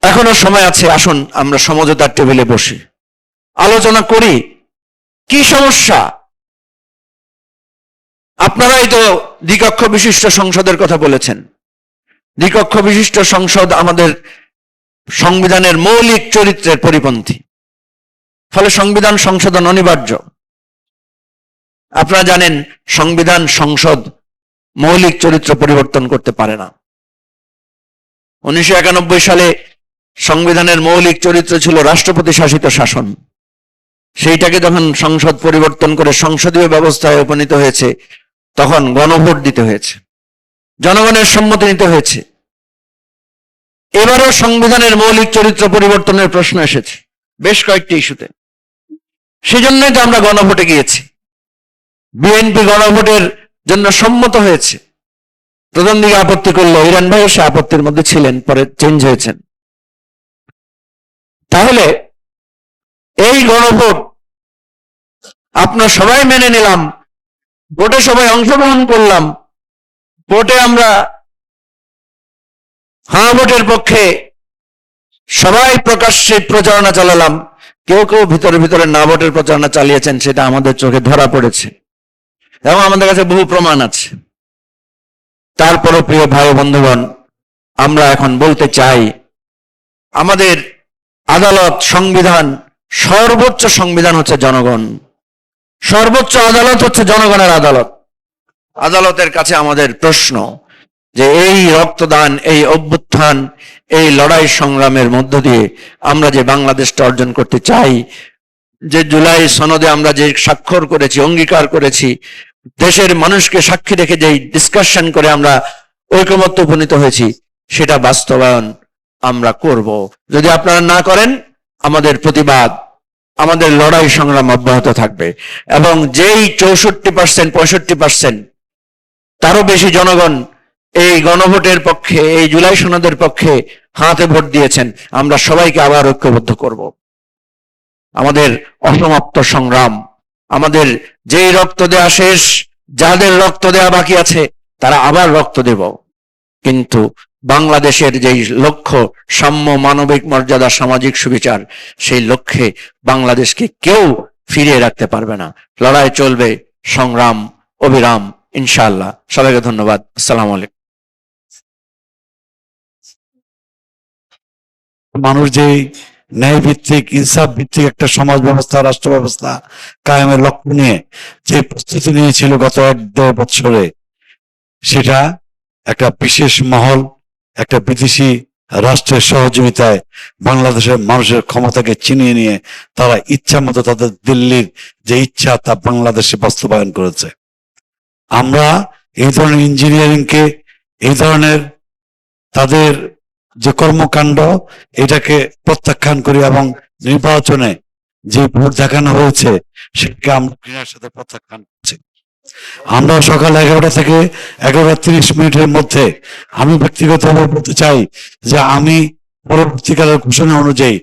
এখনো সময় আছে, আসুন আমরা সমঝোতার টেবিলে বসি, আলোচনা করি কি সমস্যা। আপনারাই তো দ্বিকক্ষ বিশিষ্ট সংসদের কথা বলেছেন। দ্বিকক্ষ বিশিষ্ট সংসদ আমাদের সংবিধানের মৌলিক চরিত্রের পরিপন্থী, ফলে সংবিধান সংশোধন অনিবার্য। আপনারা জানেন সংবিধান সংসদ মৌলিক চরিত্র পরিবর্তন করতে পারে না। 1991 সালে সংবিধানের মৌলিক চরিত্র ছিল রাষ্ট্রপতি শাসিত শাসন। সেইটাকে যখন সংসদ পরিবর্তন করে সংসদীয় ব্যবস্থায় উপনীত হয়েছে, তখন গণভোট দিতে হয়েছে, জনগণের সম্মতি নিতে হয়েছে। এবারও সংবিধানের মৌলিক চরিত্র পরিবর্তনের প্রশ্ন এসেছে বেশ কয়েকটি ইস্যুতে। সেজন্যই তো আমরা গণভোটে গিয়েছি। বিএনপি গণভোটের জন্য সম্মত হয়েছে। প্রথম দিকে আপত্তি করলো, ইরান ভাইও সে আপত্তির মধ্যে ছিলেন, পরে চেঞ্জ হয়েছেন। তাহলে এই গণভোট আপনার সবাই মেনে নিলাম, ভোটে সবাই অংশগ্রহণ করলাম, ভোটে আমরা হ্যাঁ ভোটের পক্ষে সবাই প্রকাশ্যে প্রচারণা চালালাম। কেউ কেউ ভিতরে ভিতরে না ভোটের প্রচারণা চালিয়েছেন, সেটা আমাদের চোখে ধরা পড়েছে এবং আমাদের কাছে বহু প্রমাণ আছে। তারপরও প্রিয় ভাই বন্ধুগণ, আমরা এখন বলতে চাই, আমাদের আদালত, সংবিধান, সর্বোচ্চ সংবিধান হচ্ছে জনগণ, সর্বোচ্চ আদালত হচ্ছে জনগণের আদালত। আদালতের কাছে আমাদের প্রশ্ন যে এই রক্তদান, এই অভ্যুত্থান, এই লড়াই সংগ্রামের মধ্য দিয়ে আমরা যে বাংলাদেশটা অর্জন করতে চাই, যে জুলাই সনদে আমরা যে স্বাক্ষর করেছি, অঙ্গীকার করেছি, দেশের মানুষকে সাক্ষী রেখে যেই ডিসকাশন করে আমরা ঐকমত্য উপনীত হয়েছি, সেটা বাস্তবায়ন আমরা করব। যদি আপনারা না করেন, আমাদের প্রতিবাদ, আমাদের লড়াই সংগ্রাম অব্যাহত থাকবে। এবং যেই 64%, 65%, তারও বেশি জনগণ এই গণভোটের পক্ষে, এই জুলাই সনদের পক্ষে হাতে ভোট দিয়েছেন, আমরা সবাইকে আবার ঐক্যবদ্ধ করব। আমাদের অসমাপ্ত সংগ্রাম, আমাদের যেই রক্ত দেয়া শেষ, যাদের রক্ত দেয়া বাকি আছে তারা আবার রক্ত দেব, কিন্তু বাংলাদেশের যেই লক্ষ্য, সাম্য, মানবিক মর্যাদা, সামাজিক সুবিচার, সেই লক্ষ্যে বাংলাদেশকে কেউ ফিরিয়ে রাখতে পারবে না। লড়াই চলবে, সংগ্রাম অবিরাম, ইনশাআল্লাহ। সবাইকে ধন্যবাদ। আসসালামু আলাইকুম। মানুষ যে ন্যায় ভিত্তিক, ইনসাফ ভিত্তিক একটা সমাজ ব্যবস্থা, রাষ্ট্র ব্যবস্থা কায়েমের লক্ষ্য নিয়ে যে প্রস্তুতি নিয়েছিল গত 1-1.5 বছরে, সেটা একটা বিশেষ মহল, একটা বিদেশি রাষ্ট্রের সহযোগিতায় বাংলাদেশের মানুষের ক্ষমতাকে চিনিয়ে নিয়ে তারা ইচ্ছা মতো তাদের দিল্লির যে ইচ্ছা তা বাংলাদেশে বাস্তবায়ন করেছে। আমরা এই ধরনের ইঞ্জিনিয়ারিংকে, এই ধরনের তাদের যে কর্মকাণ্ড, এটাকে প্রত্যাখ্যান করি এবং নির্বাচনে যে ভোট দেখানো হয়েছে সেটাকে আমরা ঘৃণার সাথে প্রত্যাখ্যান করছি। আমরা সকাল 11টা থেকে 11:30 মধ্যে, আমি ব্যক্তিগতভাবে বলতে চাই যে আমি পরবর্তীকালের ঘোষণা অনুযায়ী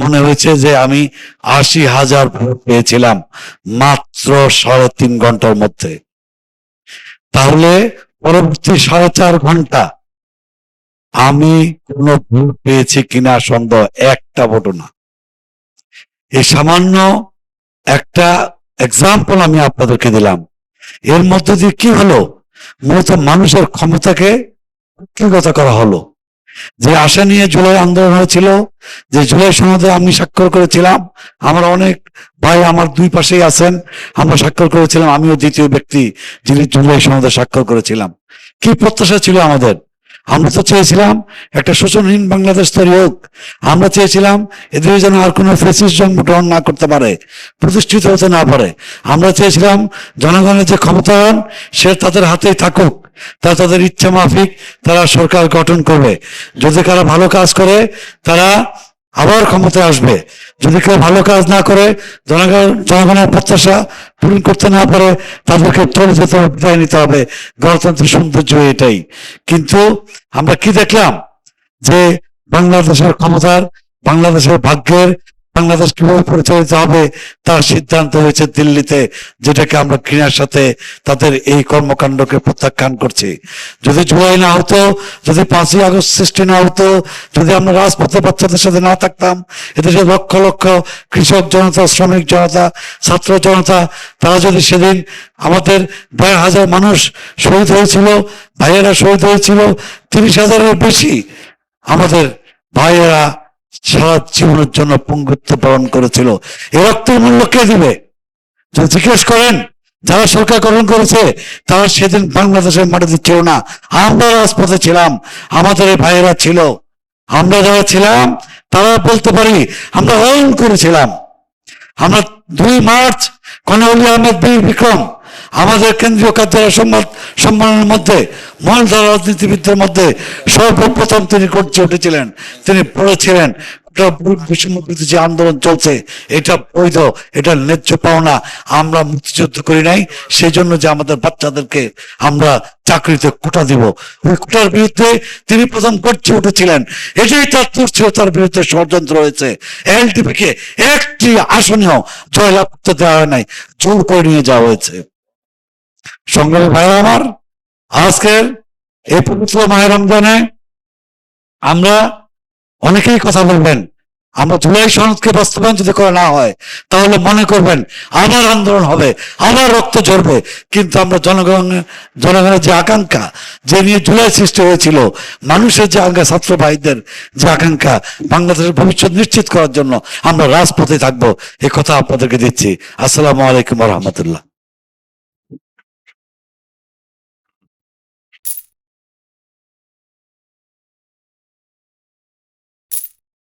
মনে হয়েছে যে আমি 80,000 ভোট পেয়েছিলাম মাত্র 3.5 ঘন্টার মধ্যে। তাহলে পরবর্তী 4.5 ঘন্টা আমি কোন ভোট পেয়েছি কিনা সন্দেহ, একটা ভোটও না। এই সামান্য একটা এক্সাম্পল আমি আপনাদেরকে দিলাম। এর মধ্যে দিয়ে কি হলো? মূলত মানুষের ক্ষমতাকে কুক্ষিগত করা হলো। যে আশা নিয়ে জুলাই আন্দোলন হয়েছিল, যে জুলাই সনদে আমি স্বাক্ষর করেছিলাম, আমার অনেক ভাই আমার দুই পাশেই আছেন, আমরা স্বাক্ষর করেছিলাম, আমিও দ্বিতীয় ব্যক্তি যিনি জুলাই সনদে স্বাক্ষর করেছিলাম। কি প্রত্যাশা ছিল আমাদের? আমরা তো চেয়েছিলাম একটা শোষণহীন বাংলাদেশ তৈরি হোক। আমরা চেয়েছিলাম এদের যেন আর কোনো ফ্যাসিস্ট জন্মগ্রহণ না করতে পারে, প্রতিষ্ঠিত হতে না পারে। আমরা চেয়েছিলাম জনগণের যে ক্ষমতায়ন সে তাদের হাতেই থাকুক, তারা তাদের ইচ্ছা মাফিক তারা সরকার গঠন করবে। যদি কারা ভালো কাজ করে তারা আবার ক্ষমতায় আসবে, যদি কেউ ভালো কাজ না করে, জনগণের প্রত্যাশা পূরণ করতে না পারে, তাদেরকে চলে যেতে হবে, বিদায় নিতে হবে। গণতন্ত্রের সৌন্দর্য এটাই। কিন্তু আমরা কি দেখলাম? যে বাংলাদেশের ক্ষমতার, বাংলাদেশের ভাগ্যের, বাংলাদেশ কিভাবে পরিচালিত হবে তার সিদ্ধান্ত হয়েছে দিল্লিতে, যেটাকে আমরা ঘৃণার সাথে তাদের এই কর্মকাণ্ডকে প্রত্যাখ্যান করছি। যদি জুলাই না হতো, যদি 5ই আগস্ট সৃষ্টি না হতো, যদি আমরা রাজপথে বাচ্চাদের সাথে না থাকতাম, এদেশের লক্ষ লক্ষ কৃষক জনতা, শ্রমিক জনতা, ছাত্র জনতা, তারা যদি সেদিন আমাদের 1,500 মানুষ শহীদ হয়েছিল, ভাইয়েরা শহীদ হয়েছিল, 30,000-এর বেশি আমাদের ভাইয়েরা সারা জীবনের জন্য পঙ্গুত্ব বরণ করেছিল। এ রক্তের মূল্য কে দিবে? যদি জিজ্ঞেস করেন যারা সরকার গঠন করেছে, তারা সেদিন বাংলাদেশের মাটিতে ছিল না, আমরা রাজপথে ছিলাম, আমাদের এই ভাইয়েরা ছিল। আমরা যারা ছিলাম তারা বলতে পারি আমরা অয়ন করেছিলাম। আমরা 2 মার্চ কনওয়ালি আহমেদ বীর বিক্রম আমাদের কেন্দ্রীয় কার্যালয় সম্মেলনের মধ্যে মহানধারা রাজনীতিবিদদের মধ্যে সর্বপ্রথম তিনি গর্জে উঠেছিলেন, তিনি বলেছিলেন বৈষম্য বিরোধী যে আন্দোলন চলছে এটা বৈধ, এটা ন্যায্য পাওনা। আমরা মুক্তিযুদ্ধ করি নাই সেই জন্য যে আমাদের বাচ্চাদেরকে আমরা চাকরিতে কোটা দিব, ওই কোটার বিরুদ্ধে তিনি প্রথম গর্জে উঠেছিলেন। এটাই তার ছিল, তার বিরুদ্ধে ষড়যন্ত্র হয়েছে। এলডিপি কে একটি আসনেও জয়লাভ করতে দেওয়া হয় নাই, জোর করে নিয়ে যাওয়া হয়েছে। সংগ্রামী ভাইরা আমার, আজকের এই পবিত্র মাহে রমজানে আমরা অনেকেই কথা বলবেন, আমরা জুলাই সনদকে বাস্তবায়ন যদি করা না হয় তাহলে মনে করবেন আবার আন্দোলন হবে, আবার রক্ত ঝরবে। কিন্তু আমরা জনগণের যে আকাঙ্ক্ষা, যে নিয়ে জুলাই সৃষ্টি হয়েছিল, মানুষের যে আকাঙ্ক্ষা, ছাত্র ভাইদের যে আকাঙ্ক্ষা, বাংলাদেশের ভবিষ্যৎ নিশ্চিত করার জন্য আমরা রাজপথে থাকবো, এ কথা আপনাদেরকে দিচ্ছি। আসসালামু আলাইকুম রহমতুল্লাহ।